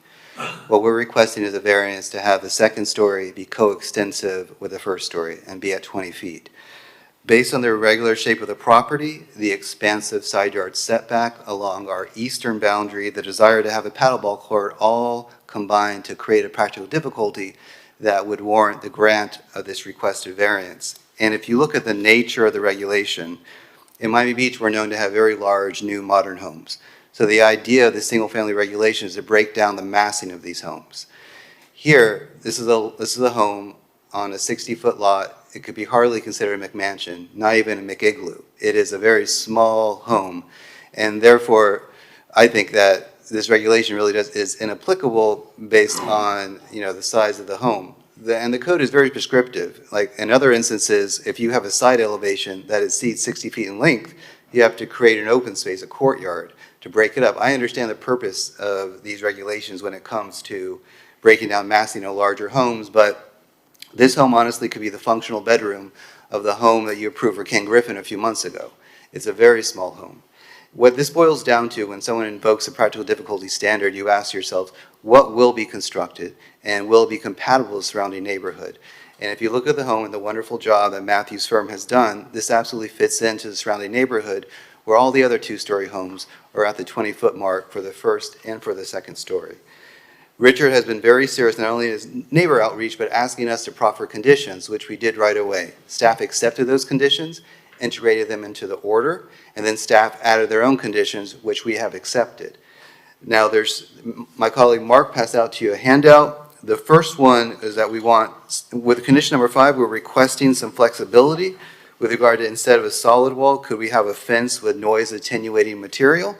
What we're requesting is a variance to have the second story be coextensive with the first story and be at 20 feet. Based on the irregular shape of the property, the expansive side yard setback along our eastern boundary, the desire to have a paddleball court, all combined to create a practical difficulty that would warrant the grant of this requested variance. And if you look at the nature of the regulation, in Miami Beach, we're known to have very large, new, modern homes. So the idea of the single-family regulation is to break down the massing of these homes. Here, this is a home on a 60-foot lot. It could be hardly considered a McMansion, not even a McIgloo. It is a very small home, and therefore, I think that this regulation really is inapplicable based on the size of the home. And the code is very prescriptive. Like in other instances, if you have a side elevation that exceeds 60 feet in length, you have to create an open space, a courtyard, to break it up. I understand the purpose of these regulations when it comes to breaking down massing of larger homes, but this home honestly could be the functional bedroom of the home that you approved for Ken Griffin a few months ago. It's a very small home. What this boils down to, when someone invokes a practical difficulty standard, you ask yourself, what will be constructed and will it be compatible with the surrounding neighborhood? And if you look at the home and the wonderful job that Matthew's firm has done, this absolutely fits into the surrounding neighborhood where all the other 2-story homes are at the 20-foot mark for the first and for the second story. Richard has been very serious, not only in his neighbor outreach, but asking us to proffer conditions, which we did right away. Staff accepted those conditions, integrated them into the order, and then staff added their own conditions, which we have accepted. Now, my colleague Mark passed out to you a handout. The first one is that we want, with condition number 5, we're requesting some flexibility with regard to, instead of a solid wall, could we have a fence with noise attenuating material?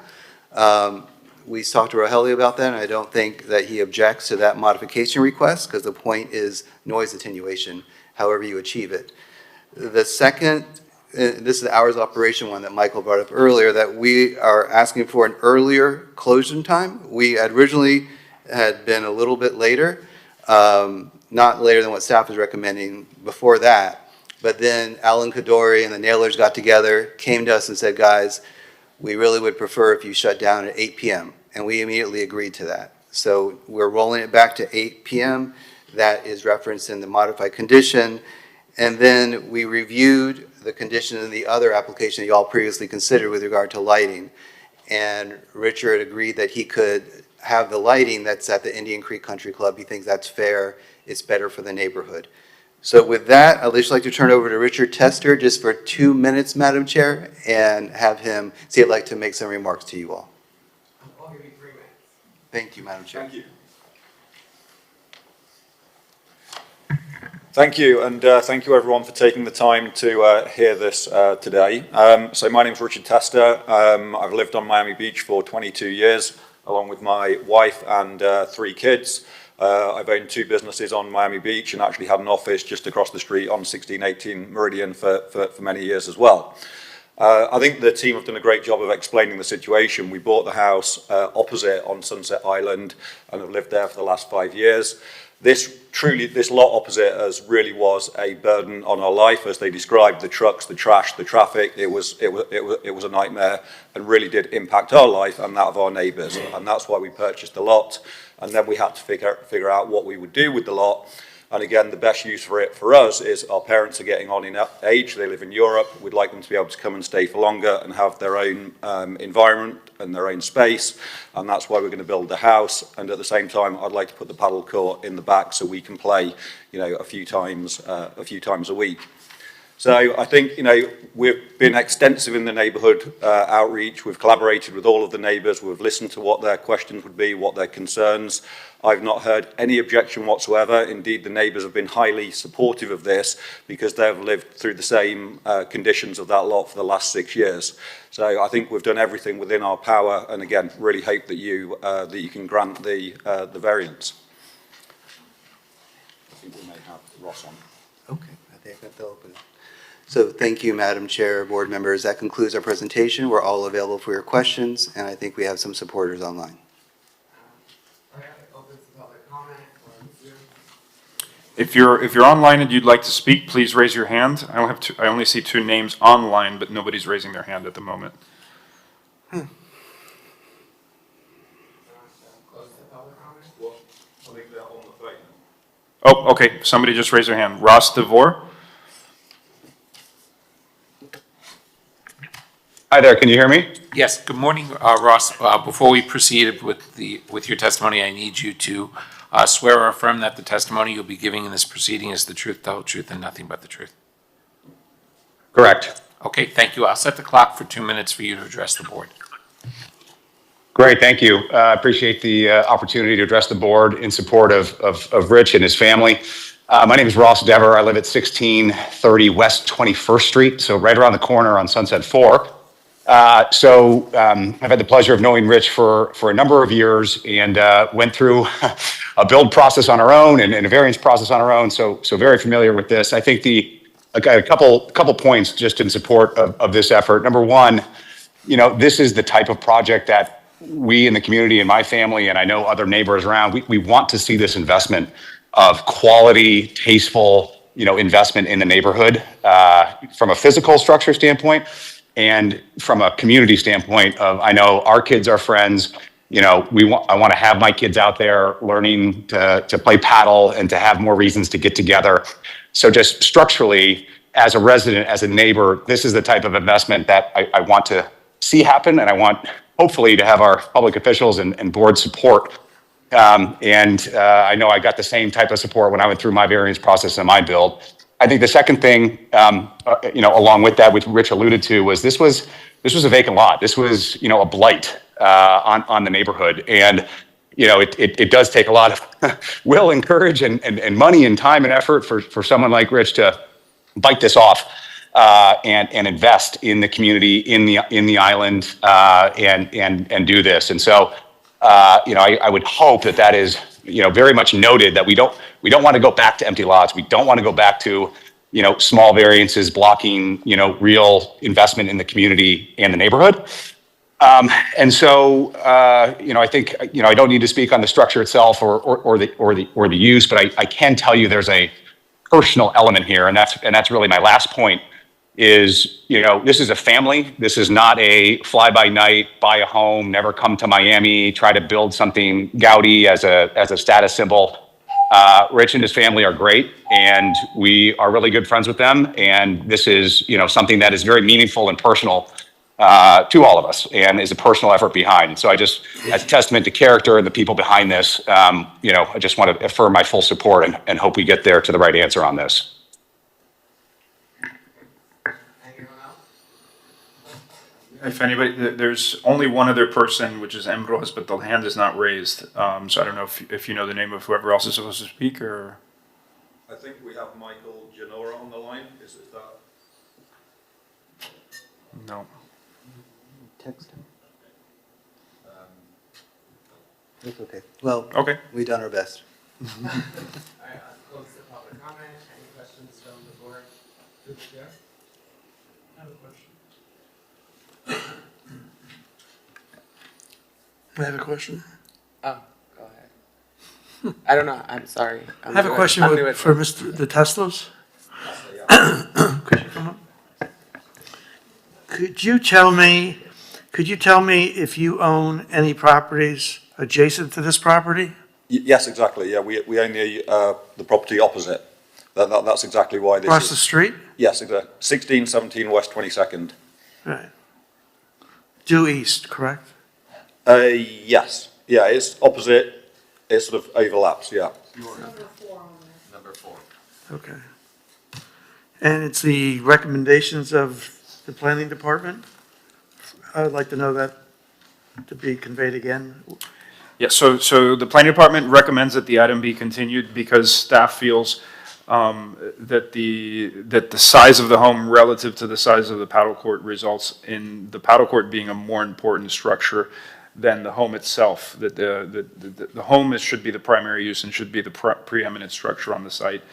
We talked to Rogelio about that, and I don't think that he objects to that modification request because the point is noise attenuation, however you achieve it. The second, this is the hours of operation one that Michael brought up earlier, that we are asking for an earlier closing time. We had originally had been a little bit later, not later than what staff was recommending before that. But then Alan Kadori and the Nailers got together, came to us and said, guys, we really would prefer if you shut down at 8 p.m. And we immediately agreed to that. So we're rolling it back to 8 p.m. That is referenced in the modified condition. And then we reviewed the condition in the other application that you all previously considered with regard to lighting. And Richard agreed that he could have the lighting that's at the Indian Creek Country Club. He thinks that's fair. It's better for the neighborhood. So with that, I'd just like to turn over to Richard Tester just for 2 minutes, Madam Chair, and have him see if he'd like to make some remarks to you all. I'll give you 3 minutes. Thank you, Madam Chair. Thank you. Thank you, and thank you everyone for taking the time to hear this today. So my name is Richard Tester. I've lived on Miami Beach for 22 years, along with my wife and 3 kids. I've owned 2 businesses on Miami Beach and actually had an office just across the street on 1618 Meridian for many years as well. I think the team have done a great job of explaining the situation. We bought the house opposite on Sunset Island and have lived there for the last 5 years. This lot opposite us really was a burden on our life, as they described the trucks, the trash, the traffic. It was a nightmare and really did impact our life and that of our neighbours. And that's why we purchased the lot. And then we had to figure out what we would do with the lot. And again, the best use for it for us is our parents are getting on in age. They live in Europe. We'd like them to be able to come and stay for longer and have their own environment and their own space. And that's why we're going to build the house. And at the same time, I'd like to put the paddle court in the back so we can play, a few times a week. So I think, we've been extensive in the neighbourhood outreach. We've collaborated with all of the neighbours. We've listened to what their questions would be, what their concerns. I've not heard any objection whatsoever. Indeed, the neighbours have been highly supportive of this because they've lived through the same conditions of that lot for the last 6 years. So I think we've done everything within our power, and again, really hope that you can grant the variance. I think we may have Ross on. Okay, I think they'll open it. So thank you, Madam Chair, board members. That concludes our presentation. We're all available for your questions, and I think we have some supporters online. If you're online and you'd like to speak, please raise your hand. I only see 2 names online, but nobody's raising their hand at the moment. Oh, okay. Somebody just raised their hand. Ross DeVore. Hi there, can you hear me? Yes, good morning, Ross. Before we proceed with your testimony, I need you to swear or affirm that the testimony you'll be giving in this proceeding is the truth, the whole truth, and nothing but the truth. Correct. Okay, thank you. I'll set the clock for 2 minutes for you to address the board. Great, thank you. I appreciate the opportunity to address the board in support of Rich and his family. My name is Ross Dever. I live at 1630 West 21st Street, so right around the corner on Sunset 4. I've had the pleasure of knowing Rich for a number of years and went through a build process on our own and a variance process on our own, so very familiar with this. I think I got a couple points just in support of this effort. Number one, this is the type of project that we in the community and my family, and I know other neighbors around, we want to see this investment of quality, tasteful, investment in the neighborhood from a physical structure standpoint. And from a community standpoint I know our kids are friends, I want to have my kids out there learning to play paddle and to have more reasons to get together. So just structurally, as a resident, as a neighbor, this is the type of investment that I want to see happen. And I want hopefully to have our public officials and board support. I know I got the same type of support when I went through my variance process in my build. I think the second thing, along with that, which Rich alluded to, was this was a vacant lot. This was, a blight on the neighborhood, and it does take a lot of will and courage and money and time and effort for someone like Rich to bite this off and invest in the community, in the island, and do this. And so, I would hope that is very much noted, that we don't want to go back to empty lots. We don't want to go back to, small variances blocking, real investment in the community and the neighborhood. I think, I don't need to speak on the structure itself or the use, but I can tell you there's a personal element here. And that's really my last point. is, this is a family. This is not a fly-by-night, buy a home, never come to Miami, try to build something gaudy as a status symbol. Rich and his family are great, and we are really good friends with them. And this is, something that is very meaningful and personal to all of us, and is a personal effort behind. So as a testament to character and the people behind this, I just want to affirm my full support and hope we get there to the right answer on this. If anybody, there's only one other person, which is Ambrose, but the hand is not raised. So I don't know if you know the name of whoever else is supposed to speak, or. I think we have Michael Genora on the line. Is that? No. Text him. It's okay. Well, okay. We've done our best. All right, I'll close the public comment. Any questions from the board? Through the chair? I have a question. I have a question. Oh, go ahead. I don't know. I'm sorry. I have a question for Mr. De Teslos. Could you come up? Could you tell me if you own any properties adjacent to this property? Yes, exactly. Yeah, we own the property opposite. That's exactly why this Across the street? Yes, exactly. 1617 West 22nd. Right. Due east, correct? Yes. Yeah, it's opposite. It sort of overlaps, yeah. Number 4. Okay. And it's the recommendations of the planning department? I would like to know that to be conveyed again. Yeah, so the planning department recommends that the item be continued because staff feels that the size of the home relative to the size of the paddle court results in the paddle court being a more important structure than the home itself. That the home should be the primary use and should be the preeminent structure on the site.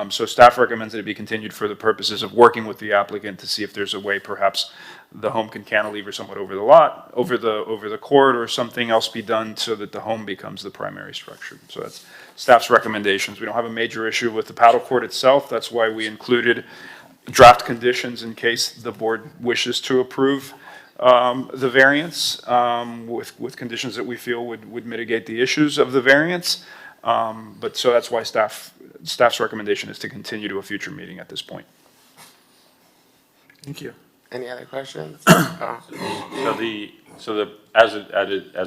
So staff recommends that it be continued for the purposes of working with the applicant to see if there's a way perhaps the home can cantilever somewhat over the lot, over the court, or something else be done so that the home becomes the primary structure. So that's staff's recommendations. We don't have a major issue with the paddle court itself. That's why we included draft conditions in case the board wishes to approve the variance with conditions that we feel would mitigate the issues of the variance. But so that's why staff's recommendation is to continue to a future meeting at this point. Thank you. Any other questions? So as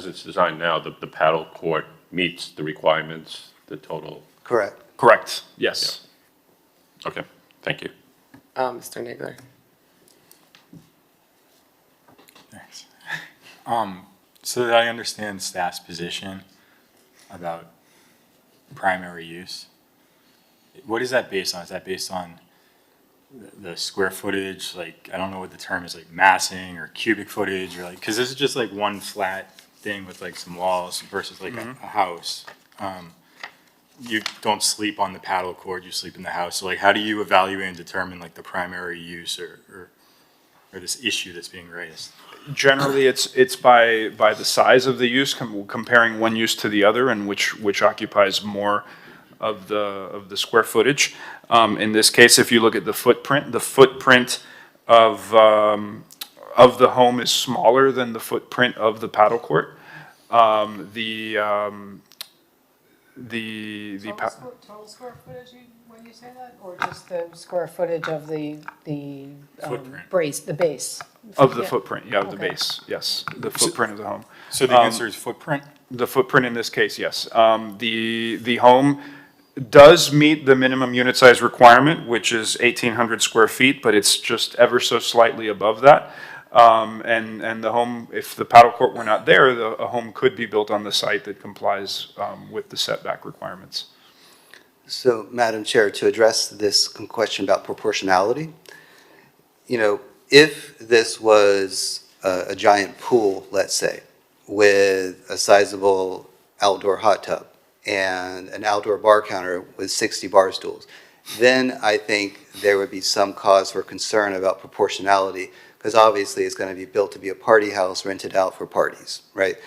it's designed now, the paddle court meets the requirements, the total? Correct. Correct, yes. Yeah. Okay, thank you. Mr. Nagler. Thanks. So that I understand staff's position about primary use, what is that based on? Is that based on the square footage, like, I don't know what the term is, like massing or cubic footage, or like, because this is just like one flat thing with like some walls versus like a house. You don't sleep on the paddle court, you sleep in the house. So like, how do you evaluate and determine like the primary use or this issue that's being raised? Generally, it's by the size of the use, comparing one use to the other, and which occupies more of the square footage. In this case, if you look at the footprint of the home is smaller than the footprint of the paddle court. Total square footage when you say that, or just the square footage of the base? Of the Yeah. footprint, yeah, of the Okay. base, yes, the footprint of the home. So the answer is footprint? The footprint in this case, yes. The home does meet the minimum unit size requirement, which is 1,800 square feet, but it's just ever so slightly above that. And the home, if the paddle court were not there, a home could be built on the site that complies with the setback requirements. So, Madam Chair, to address this question about proportionality, if this was a giant pool, let's say, with a sizable outdoor hot tub and an outdoor bar counter with 60 bar stools, then I think there would be some cause for concern about proportionality, because obviously it's going to be built to be a party house rented out for parties, right?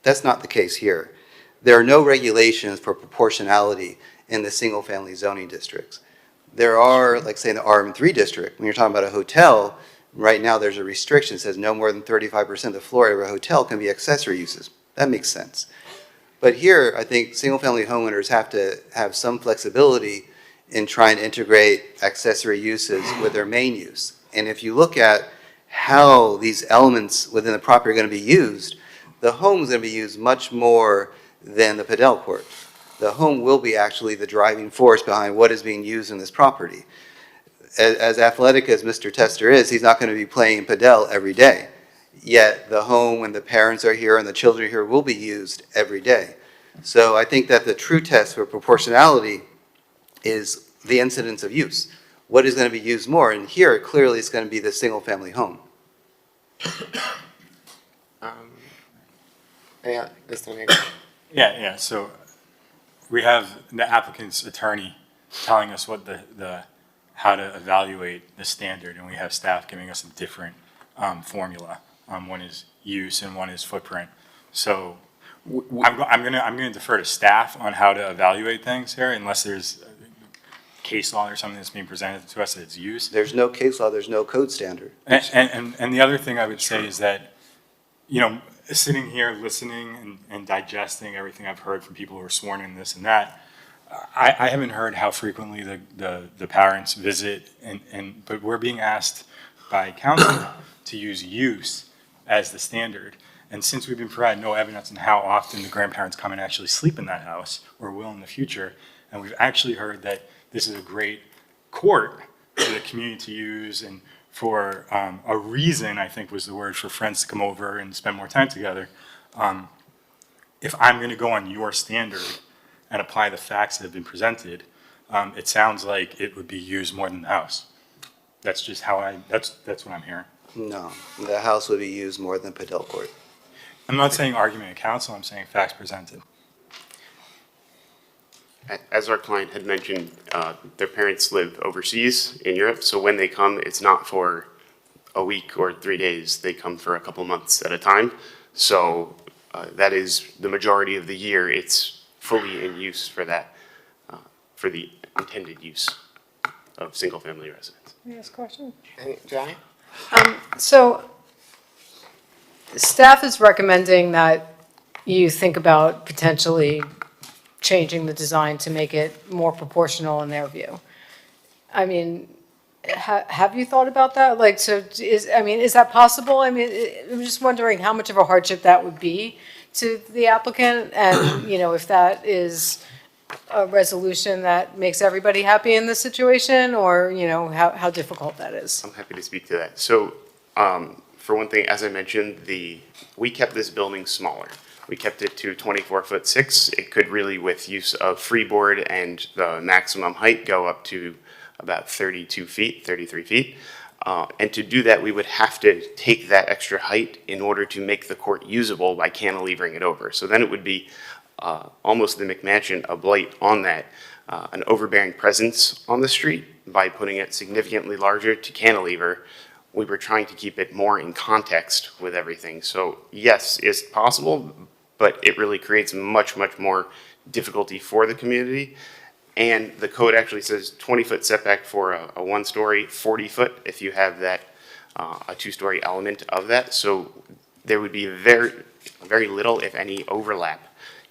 That's not the case here. There are no regulations for proportionality in the single-family zoning districts. There are, like say in the RM3 district, when you're talking about a hotel, right now there's a restriction that says no more than 35% of the floor area of a hotel can be accessory uses. That makes sense. But here, I think single-family homeowners have to have some flexibility in trying to integrate accessory uses with their main use. And if you look at how these elements within the property are going to be used, the home is going to be used much more than the padel court. The home will be actually the driving force behind what is being used in this property. As athletic as Mr. Tester is, he's not going to be playing padel every day. Yet the home, when the parents are here and the children are here, will be used every day. So I think that the true test for proportionality is the incidence of use. What is going to be used more? And here, clearly, it's going to be the single-family home. Yeah, this one here. Yeah, so we have the applicant's attorney telling us what how to evaluate the standard, and we have staff giving us a different formula. One is use and one is footprint. So I'm gonna defer to staff on how to evaluate things here, unless there's case law or something that's being presented to us that it's use. There's no case law, there's no code standard. And the other thing I would say is that, you know, sitting here listening and digesting everything I've heard from people who are sworn in this and that, I haven't heard how frequently the parents visit, but we're being asked by council to use use as the standard. And since we've been provided no evidence on how often the grandparents come and actually sleep in that house, or will in the future, and we've actually heard that this is a great court for the community to use and for a reason, I think was the word, for friends to come over and spend more time together. If I'm going to go on your standard and apply the facts that have been presented, it sounds like it would be used more than the house. That's just how that's what I'm hearing. No, the house would be used more than padel court. I'm not saying argument of counsel, I'm saying facts presented. As our client had mentioned, their parents live overseas in Europe, so when they come, it's not for a week or 3 days. They come for a couple months at a time. So that is the majority of the year. It's fully in use for that, for the intended use of single-family residents. Can I ask a question? Johnny? So staff is recommending that you think about potentially changing the design to make it more proportional in their view. I mean, have you thought about that? Like, so is that possible? I mean, I'm just wondering how much of a hardship that would be to the applicant, and, you know, if that is a resolution that makes everybody happy in this situation, or, you know, how difficult that is. I'm happy to speak to that. So, for one thing, as I mentioned, we kept this building smaller. We kept it to 24'6". It could really, with use of freeboard and the maximum height, go up to about 32 feet, 33 feet. And to do that, we would have to take that extra height in order to make the court usable by cantilevering it over. So then it would be almost the McMansion, a blight on that, an overbearing presence on the street by putting it significantly larger to cantilever. We were trying to keep it more in context with everything. So yes, it's possible, but it really creates much, much more difficulty for the community. And the code actually says 20-foot setback for a one-story, 40-foot if you have that, a two-story element of that. So there would be very little, if any, overlap.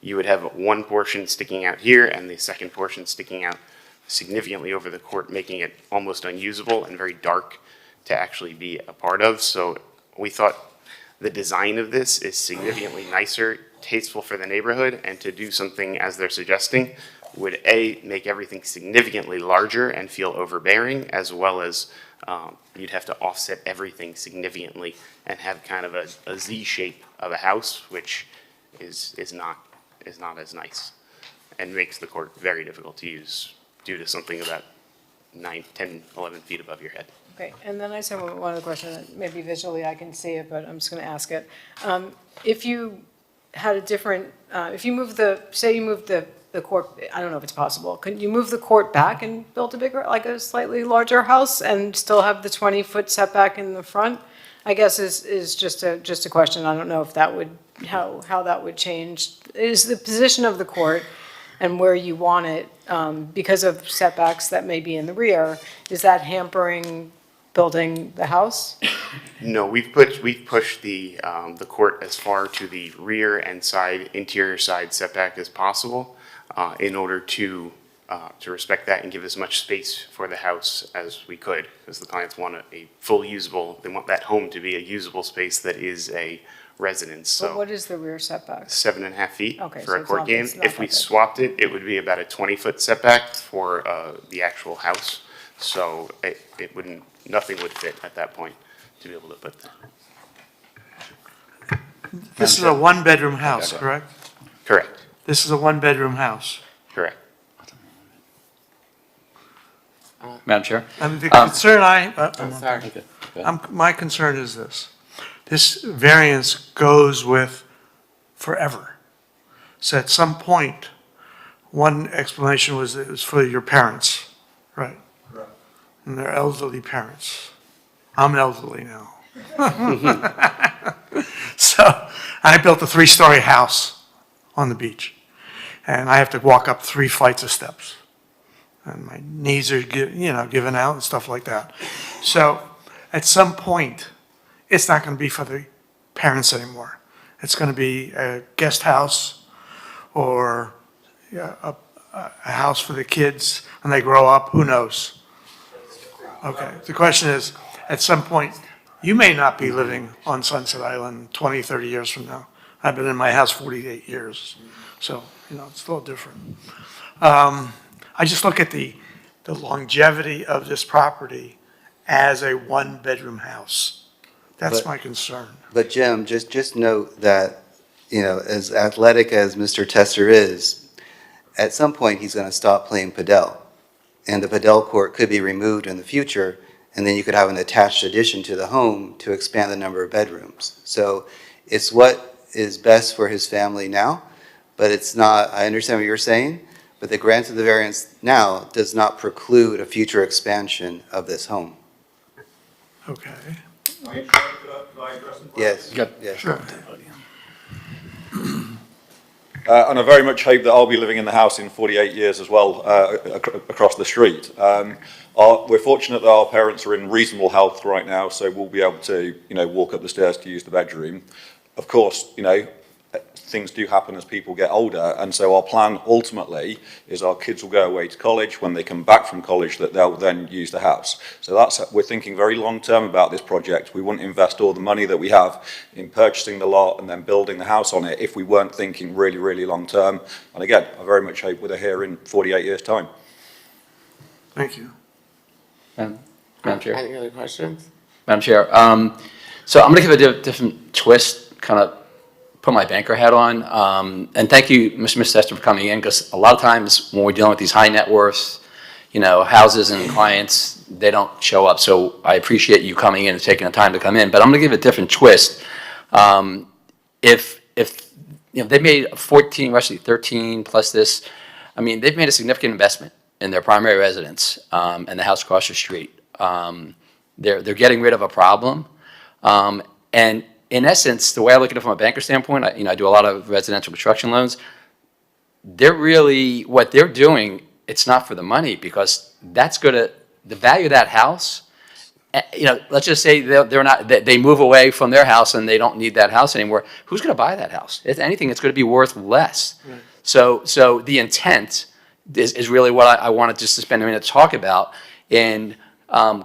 You would have one portion sticking out here and the second portion sticking out significantly over the court, making it almost unusable and very dark to actually be a part of. So we thought the design of this is significantly nicer, tasteful for the neighborhood, and to do something as they're suggesting would make everything significantly larger and feel overbearing, as well as you'd have to offset everything significantly and have kind of a Z shape of a house, which is not as nice and makes the court very difficult to use due to something about 9, 10, 11 feet above your head. Okay, and then I just have one other question, that maybe visually I can see it, but I'm just gonna ask it. If you had a different, if you moved say you moved the court, I don't know if it's possible, could you move the court back and build a bigger, like a slightly larger house and still have the 20-foot setback in the front? I guess is just a question. I don't know if that would, how that would change. Is the position of the court, and where you want it, because of setbacks that may be in the rear, is that hampering building the house? No, we've pushed the court as far to the rear and side, interior side setback as possible, in order to respect that and give as much space for the house as we could, because the clients want a full usable, they want that home to be a usable space that is a residence, But so what is the rear setback? 7.5 feet Okay, for so a it's court not- game. it's not If we that big. swapped it, it would be about a 20-foot setback for the actual house, so it wouldn't, nothing would fit at that point to be able to put that. This is a one-bedroom house, correct? Correct, This is a one-bedroom house. correct. Madam Chair? And the concern I'm sorry. my concern is this. This variance goes with forever. So at some point, one explanation was that it was for your parents, right? Right. And they're elderly parents. I'm elderly now. So I built a 3-story house on the beach. And I have to walk up 3 flights of steps. And my knees are, giving out and stuff like that. So at some point, it's not going to be for the parents anymore. It's going to be a guest house or a house for the kids when they grow up, who knows? Okay, the question is, at some point, you may not be living on Sunset Island 20, 30 years from now. I've been in my house 48 years, so, it's a little different. I just look at the longevity of this property as a one-bedroom house. That's But- my concern. But Jim, just note that, as athletic as Mr. Tester is, at some point, he's going to stop playing padel. And the padel court could be removed in the future, and then you could have an attached addition to the home to expand the number of bedrooms. So it's what is best for his family now, but it's not, I understand what you're saying, but the grant of the variance now does not preclude a future expansion of this home. Okay. Yes, yes. Sure. And I very much hope that I'll be living in the house in 48 years as well, across the street. We're fortunate that our parents are in reasonable health right now, so we'll be able to, walk up the stairs to use the bedroom. Of course, things do happen as people get older, and so our plan ultimately is our kids will go away to college. When they come back from college, that they'll then use the house. So we're thinking very long term about this project. We wouldn't invest all the money that we have in purchasing the lot and then building the house on it if we weren't thinking really, really long term. And again, I very much hope we're here in 48 years' time. Thank you. Madam Chair? Any other questions? Madam Chair, so I'm going to give a different twist, kind of put my banker hat on. And thank you, Mr. Tester, for coming in, because a lot of times when we're dealing with these high net worths, houses and clients, they don't show up. So I appreciate you coming in and taking the time to come in. But I'm going to give a different twist. If they made 14, actually 13 plus this, they've made a significant investment in their primary residence and the house across the street. They're getting rid of a problem. And in essence, the way I look at it from a banker standpoint, I do a lot of residential construction loans. What they're doing, it's not for the money, because that's the value of that house. Let's just say they move away from their house and they don't need that house anymore. Who's going to buy that house? If anything, it's going to be worth less. Right. So the intent is really what I wanted just to spend a minute to talk about in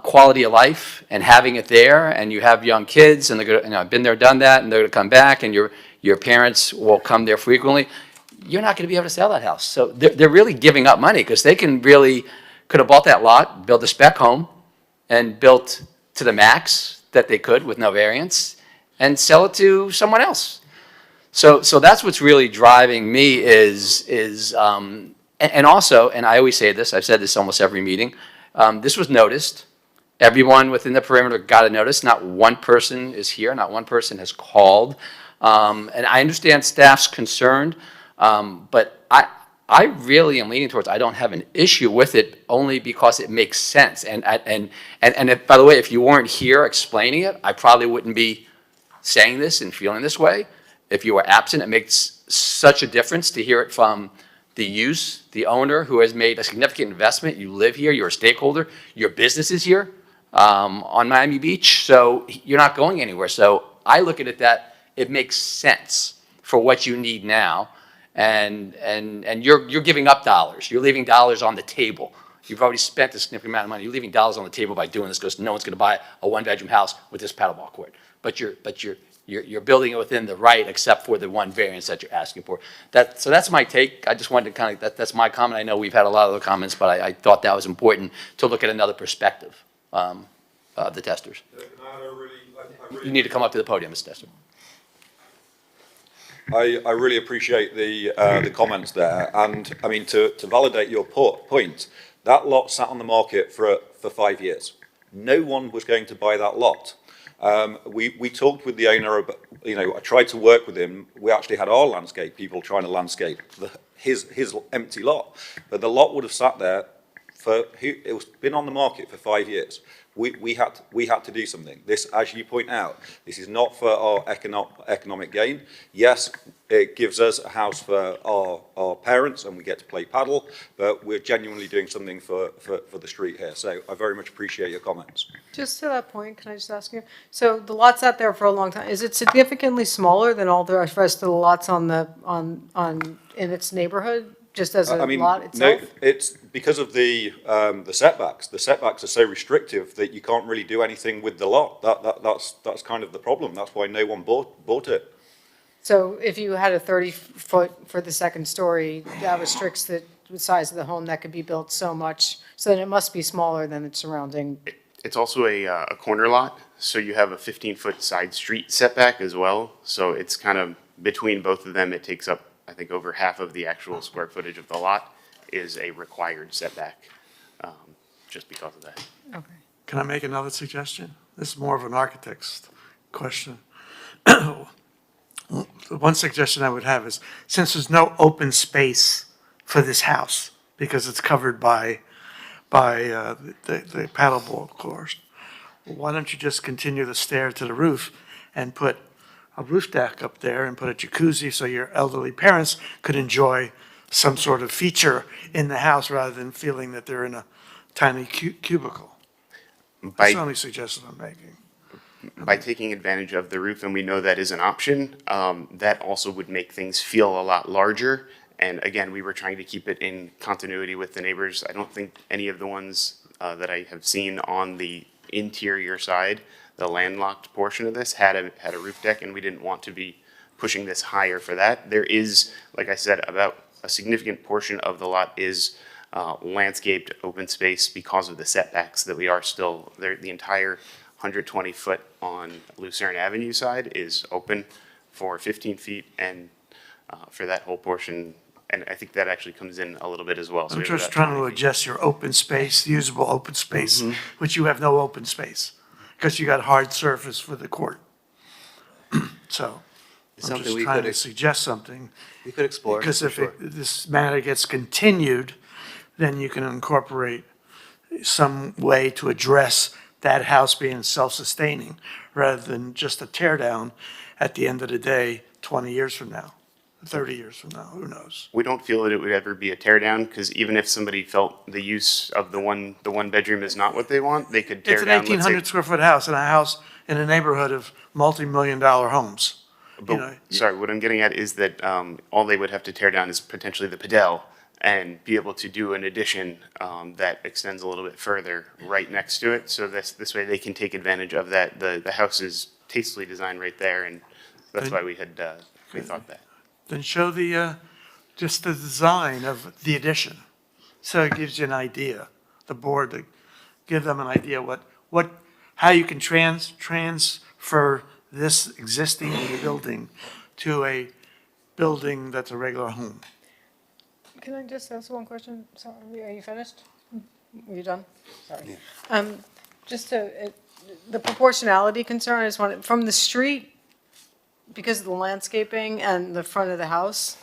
quality of life and having it there. And you have young kids, and they're going to, been there, done that, and they're going to come back, and your parents will come there frequently. You're not going to be able to sell that house. So they're really giving up money, because they could have bought that lot, built a spec home, and built to the max that they could with no variance, and sell it to someone else. So that's what's really driving me and also, and I always say this, I've said this almost every meeting, this was noticed. Everyone within the perimeter got a notice. Not one person is here. Not one person has called. And I understand staff's concerned, but I really am leaning towards I don't have an issue with it, only because it makes sense. And if, by the way, if you weren't here explaining it, I probably wouldn't be saying this and feeling this way. If you were absent, it makes such a difference to hear it from the use, the owner who has made a significant investment. You live here, you're a stakeholder, your business is here on Miami Beach, so you're not going anywhere. So I look at it that it makes sense for what you need now, and you're giving up dollars. You're leaving dollars on the table. You've already spent a significant amount of money. You're leaving dollars on the table by doing this because no one's going to buy a one-bedroom house with this paddleball court. But you're building it within the right, except for the one variance that you're asking for. So that's my take. I just wanted to kind of that's my comment. I know we've had a lot of other comments, but I thought that was important to look at another perspective of the testers. You need to come up to the podium, Mr. Tester. I really appreciate the comments there, and I mean to validate your point, that lot sat on the market for 5 years. No one was going to buy that lot. We talked with the owner, I tried to work with him. We actually had our landscape people trying to landscape his empty lot, but the lot would have sat there it was been on the market for 5 years. We had to do something. This, as you point out, this is not for our economic gain. Yes, it gives us a house for our parents and we get to play paddle, but we're genuinely doing something for the street here. So I very much appreciate your comments. Just to that point, can I just ask you? So the lot's out there for a long time. Is it significantly smaller than all the rest of the lots in its neighborhood? Just as a lot itself? No, it's because of the setbacks. The setbacks are so restrictive that you can't really do anything with the lot. That's kind of the problem. That's why no one bought it. So if you had a 30-foot for the second story, that restricts the size of the home that could be built so much, so then it must be smaller than its surrounding. It's also a corner lot, so you have a 15-foot side street setback as well. So it's kind of between both of them, it takes up, I think, over half of the actual square footage of the lot is a required setback, just because of that. Okay. Can I make another suggestion? This is more of an architect's question. One suggestion I would have is, since there's no open space for this house, because it's covered by the paddleball course, why don't you just continue the stair to the roof and put a roof deck up there and put a jacuzzi so your elderly parents could enjoy some sort of feature in the house rather than feeling that they're in a tiny cubicle. That's the only suggestion I'm making. By taking advantage of the roof, and we know that is an option, that also would make things feel a lot larger. And again, we were trying to keep it in continuity with the neighbors. I don't think any of the ones that I have seen on the interior side, the landlocked portion of this, had a roof deck, and we didn't want to be pushing this higher for that. There is, like I said, about a significant portion of the lot is landscaped open space because of the setbacks that we are still there. The entire 120 foot on Lucerne Avenue side is open for 15 feet, and for that whole portion, and I think that actually comes in a little bit as well. So I'm just trying to adjust your open space, usable open space, which you have no open space, because you got hard surface for the court. So I'm just trying to suggest something. We could explore. Because if this matter gets continued, then you can incorporate some way to address that house being self-sustaining, rather than just a tear down at the end of the day, 20 years from now, 30 years from now, who knows? We don't feel that it would ever be a tear down, because even if somebody felt the use of the one bedroom is not what they want, they could tear It's an down. 1,800 square foot house, and a house in a neighborhood of multi-million-dollar homes. But, sorry, what I'm getting at is that all they would have to tear down is potentially the padel and be able to do an addition that extends a little bit further right next to it. So this way they can take advantage of that. The house is tastefully designed right there, and that's why we had we thought that. Then show just the design of the addition. So it gives you an idea, the board, to give them an idea how you can transfer this existing building to a building that's a regular home. Can I just ask one question? Sorry, are you finished? Were you done? Sorry. Just the proportionality concern, I just wanted, from the street, because of the landscaping and the front of the house,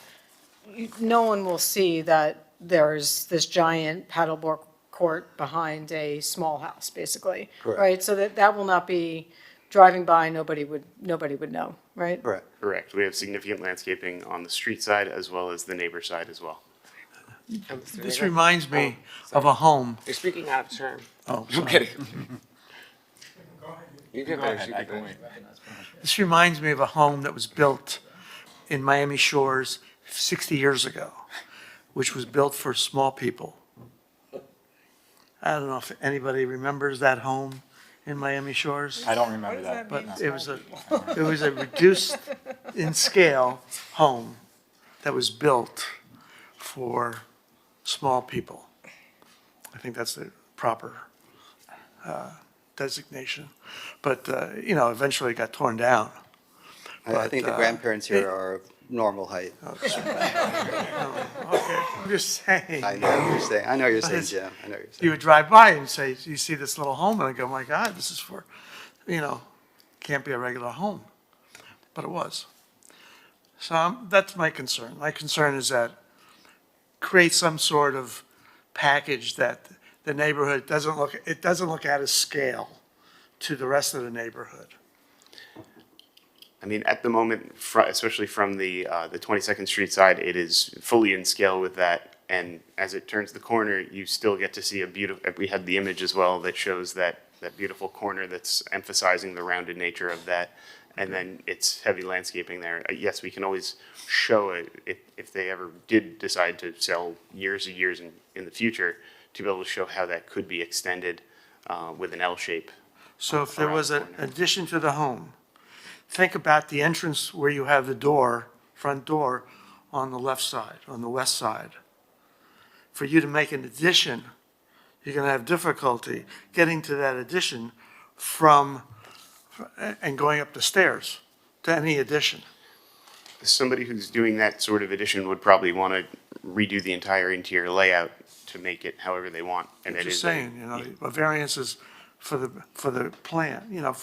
no one will see that there's this giant paddleboard court behind a small house, basically. Correct. Right? So that will not be driving by, nobody would know, right? Correct. Correct. We have significant landscaping on the street side as well as the neighbor side as well. This reminds me of a home. You're speaking out of turn. Oh, I'm sorry. kidding. You can finish, you can finish. This reminds me of a home that was built in Miami Shores 60 years ago, which was built for small people. I don't know if anybody remembers that home in Miami Shores. I don't remember that. But it was a reduced in scale home that was built for small people. I think that's the proper designation. But, eventually it got torn down. I think the grandparents here are of normal height. Okay, I'm just saying. I know what you're saying. I know what you're saying, Jim. I know what you're saying. You would drive by and say, you see this little home, and I go, my God, this is for, can't be a regular home. But it was. So that's my concern. My concern is that create some sort of package that the neighborhood doesn't look out of scale to the rest of the neighborhood. I mean, at the moment, especially from the 22nd Street side, it is fully in scale with that. And as it turns the corner, you still get to see a beautiful, we had the image as well that shows that beautiful corner that's emphasizing the rounded nature of that. And then it's heavy landscaping there. Yes, we can always show it if they ever did decide to sell years and years in the future, to be able to show how that could be extended with an L shape. So if there was an addition to the home, think about the entrance where you have the door, front door, on the left side, on the west side. For you to make an addition, you're going to have difficulty getting to that addition and going up the stairs to any addition. Somebody who's doing that sort of addition would probably want to redo the entire interior layout to make it however they want. And I'm it just is saying, a variance is for the plan,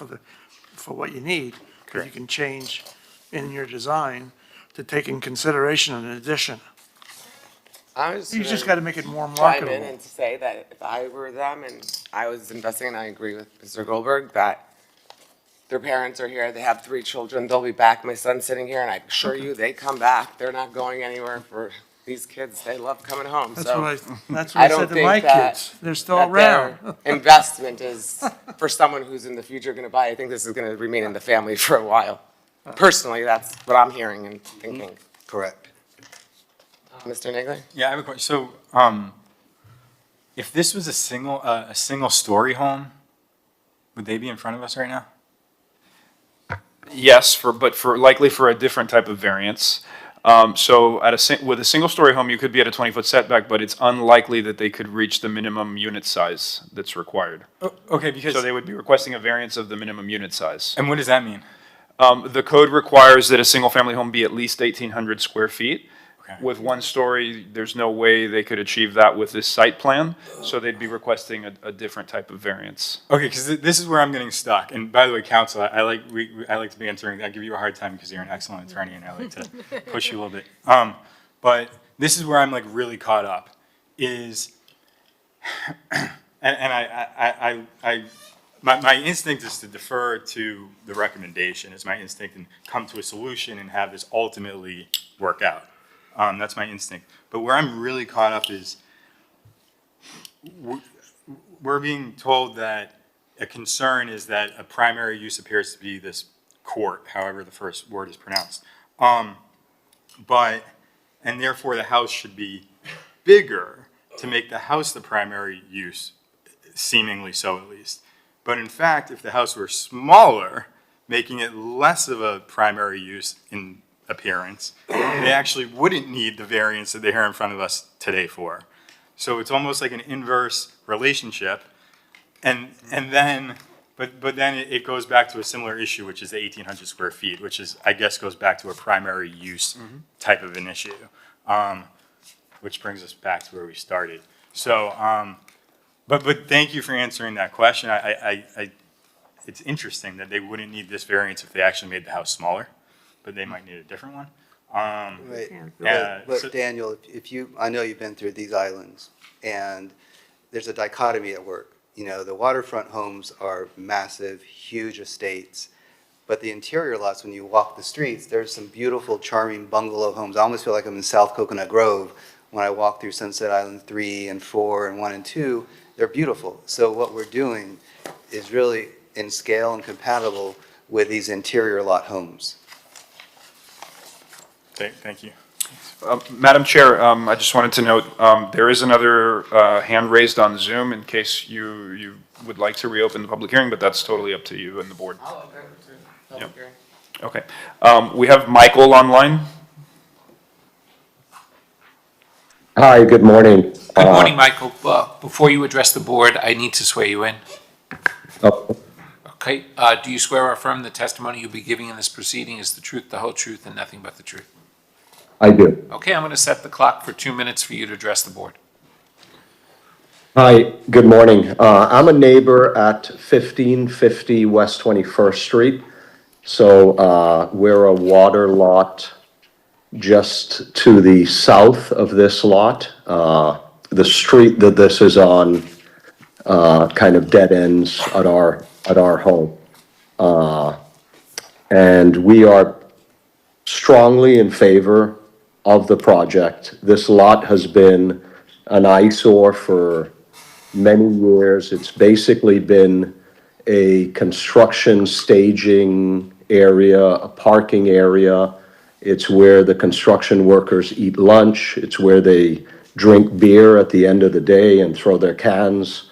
for what you need. Because you can change in your design to take in consideration an addition. You just got to make it more Chime in marketable. and say that if I were them and I was investing, and I agree with Mr. Goldberg, that their parents are here, they have 3 children, they'll be back. My son's sitting here, and I assure you, they come back. They're not going anywhere for these kids. They love coming home. That's So what I don't said to think my that- kids. They're still that around. their investment is for someone who's in the future going to buy. I think this is going to remain in the family for a while. Personally, that's what I'm hearing and thinking. Correct. Mr. Nagler? Yeah, I have a question. So, if this was a single story home, would they be in front of us right now? Yes, but likely for a different type of variance. So with a single-story home, you could be at a 20-foot setback, but it's unlikely that they could reach the minimum unit size that's required. Okay, because. So they would be requesting a variance of the minimum unit size. And what does that mean? The code requires that a single-family home be at least 1,800 square feet. Okay. With one story, there's no way they could achieve that with this site plan, so they'd be requesting a different type of variance. Okay, because this is where I'm getting stuck. And by the way, counsel, I like to be answering. I give you a hard time because you're an excellent attorney, and I like to push you a little bit. But this is where I'm like really caught up. Is my instinct is to defer to the recommendation. Is my instinct and come to a solution and have this ultimately work out. That's my instinct. But where I'm really caught up is we're being told that a concern is that a primary use appears to be this court, however the first word is pronounced. And therefore the house should be bigger to make the house the primary use, seemingly so at least. But in fact, if the house were smaller, making it less of a primary use in appearance, they actually wouldn't need the variance that they're here in front of us today for. So it's almost like an inverse relationship. But then it goes back to a similar issue, which is the 1,800 square feet, which is, I guess, goes back to a primary use type of an issue, which brings us back to where we started. So, but thank you for answering that question. It's interesting that they wouldn't need this variance if they actually made the house smaller, but they might need a different one. But Daniel, I know you've been through these islands, and there's a dichotomy at work. The waterfront homes are massive, huge estates, but the interior lots, when you walk the streets, there's some beautiful, charming bungalow homes. I almost feel like I'm in South Coconut Grove, when I walk through Sunset Island 3 and 4 and 1 and 2, they're beautiful. So what we're doing is really in scale and compatible with these interior lot homes. Thank you. Madam Chair, I just wanted to note, there is another hand raised on Zoom in case you would like to reopen the public hearing, but that's totally up to you and the board. I'll open it to public hearing. Okay. We have Michael online. Hi, good morning. Good morning, Michael. Before you address the board, I need to swear you in. Oh, Okay, do you swear or affirm the testimony you'll be giving in this proceeding is the truth, the whole truth, and nothing but the truth? I do. Okay, I'm going to set the clock for 2 minutes for you to address the board. Hi, good morning. I'm a neighbor at 1550 West 21st Street. So we're a water lot just to the south of this lot. The street that this is on kind of dead ends at our home. And we are strongly in favor of the project. This lot has been an eyesore for many years. It's basically been a construction staging area, a parking area. It's where the construction workers eat lunch. It's where they drink beer at the end of the day and throw their cans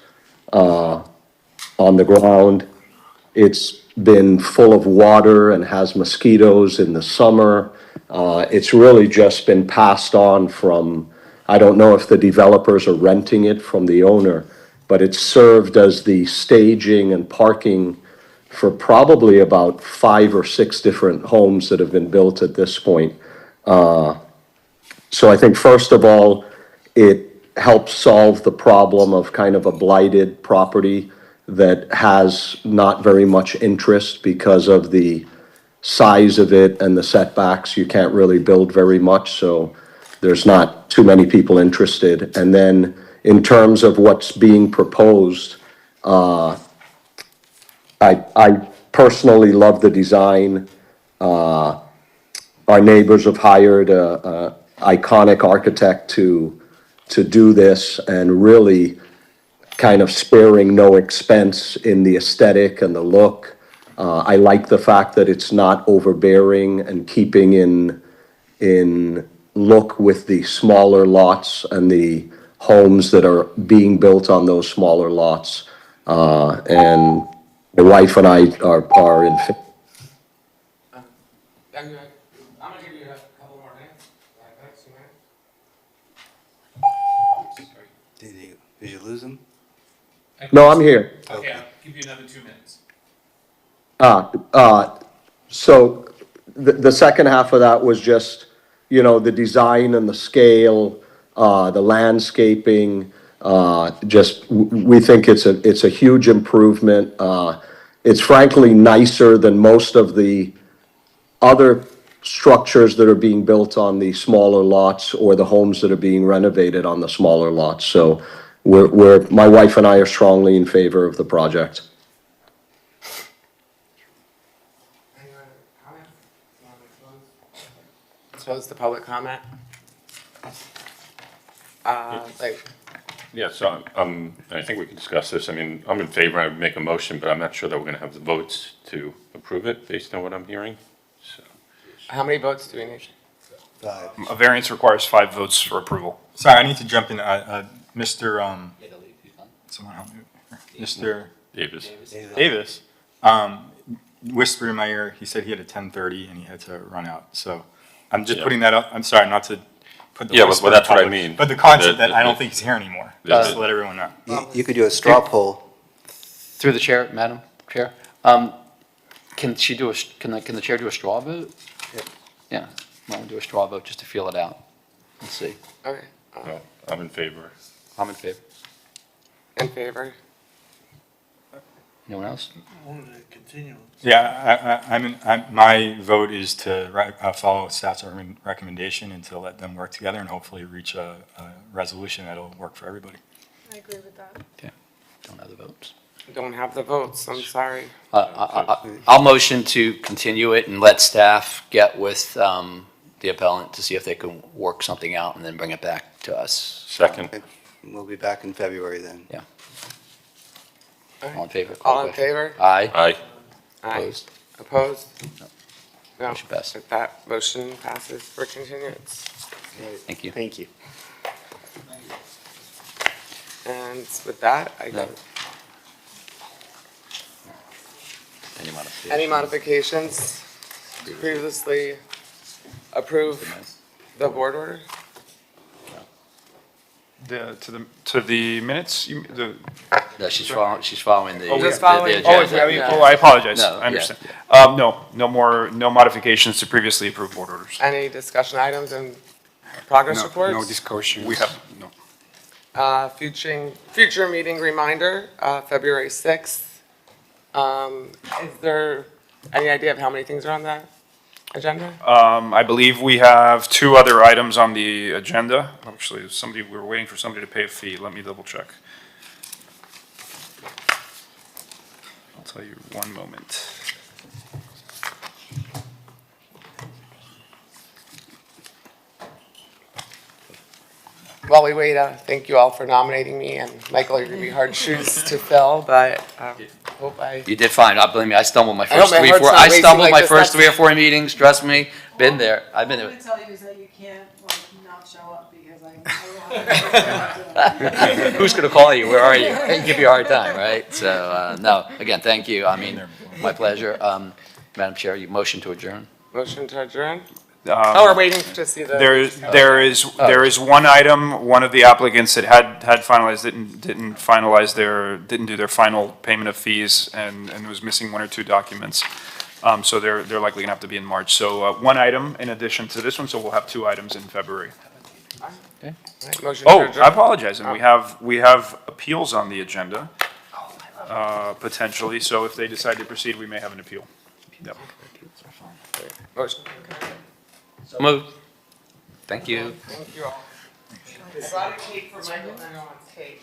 on the ground. It's been full of water and has mosquitoes in the summer. It's really just been passed on from, I don't know if the developers are renting it from the owner, but it's served as the staging and parking for probably about 5 or 6 different homes that have been built at this point. So I think first of all, it helps solve the problem of kind of a blighted property that has not very much interest because of the size of it and the setbacks. You can't really build very much, so there's not too many people interested. And then in terms of what's being proposed, I personally love the design. Our neighbors have hired a iconic architect to do this, and really kind of sparing no expense in the aesthetic and the look. I like the fact that it's not overbearing and keeping in look with the smaller lots and the homes that are being built on those smaller lots. And my wife and I are in favor. I'm gonna give you a couple more minutes. 2 minutes. Did you lose them? No, I'm here. Okay, I'll give you another 2 minutes. So the second half of that was just, the design and the scale, the landscaping, we think it's a huge improvement. It's frankly nicer than most of the other structures that are being built on the smaller lots or the homes that are being renovated on the smaller lots. So my wife and I are strongly in favor of the project. Any other comments? Close the public comment. Yeah, so I think we can discuss this. I mean, I'm in favor. I would make a motion, but I'm not sure that we're going to have the votes to approve it based on what I'm hearing. So. How many votes do we need? 5. A variance requires 5 votes for approval. Sorry, I need to jump in. Mr. Someone help me. Mr. Davis whispered in my ear, he said he had a 10:30 and he had to run out. So I'm just putting that up. I'm sorry not to put the whisper well, that's in what I public, mean. But the concept that I don't think he's here anymore. Just to let everyone know. You could do a straw poll. Through the chair, Madam Chair, can the chair do a straw vote? Yeah, why don't we do a straw vote just to feel it out? Let's see. Okay. No, I'm in favor. I'm in favor. In favor? Anyone else? I wanted to continue. Yeah, my vote is to follow staff's recommendation and to let them work together and hopefully reach a resolution that'll work for everybody. I agree with that. Okay, don't have the votes. Don't have the votes, I'm sorry. I'll motion to continue it and let staff get with the appellant to see if they can work something out and then bring it back to us. Second. We'll be back in February then. Yeah. All right. All in favor? All in favor? Aye. Aye. Aye. Opposed? Opposed? No. Motion passed. If that motion passes for continuance. Thank you. Thank you. And with that, No. Any modifications? any modifications to previously approve the board order? To the minutes, No, she's following the. Oh, Just following- the Oh, agenda. I apologize. No, I understand. yeah. No modifications to previously approved board orders. Any discussion items and progress reports? No discussions. We have, no. Future meeting reminder, February 6th. Is there any idea of how many things are on that agenda? I believe we have 2 other items on the agenda. Actually, we were waiting for somebody to pay a fee. Let me double check. I'll tell you one moment. While we wait, thank you all for nominating me, and Michael, you're gonna be hard shoes to fill, but hope I. You did fine. Believe me, I stumbled my I know, first my three, heart's four. not I racing stumbled like my this. first That's- 3 or 4 meetings. Trust me, been there. I've been there. What I'm gonna tell you is that you can't, like, not show up because I. Who's going to call you? Where are you? And give you a hard time, right? So, no, again, thank you. I mean, my pleasure. Madam Chair, you motion to adjourn? Motion to adjourn? Um, Oh, we're waiting to see the. There is one item, one of the applicants that had finalized, didn't do their final payment of fees and was missing 1 or 2 documents. So they're likely gonna have to be in March. So, one item in addition to this one, so we'll have 2 items in February. Right, motion to Oh, adjourn. I apologize, and we have appeals on the agenda, potentially, so if they decide to proceed, we may have an appeal. Yep. Motion. So moved. Thank you. Thank you all. I brought a cake for Michael, and I know on tape.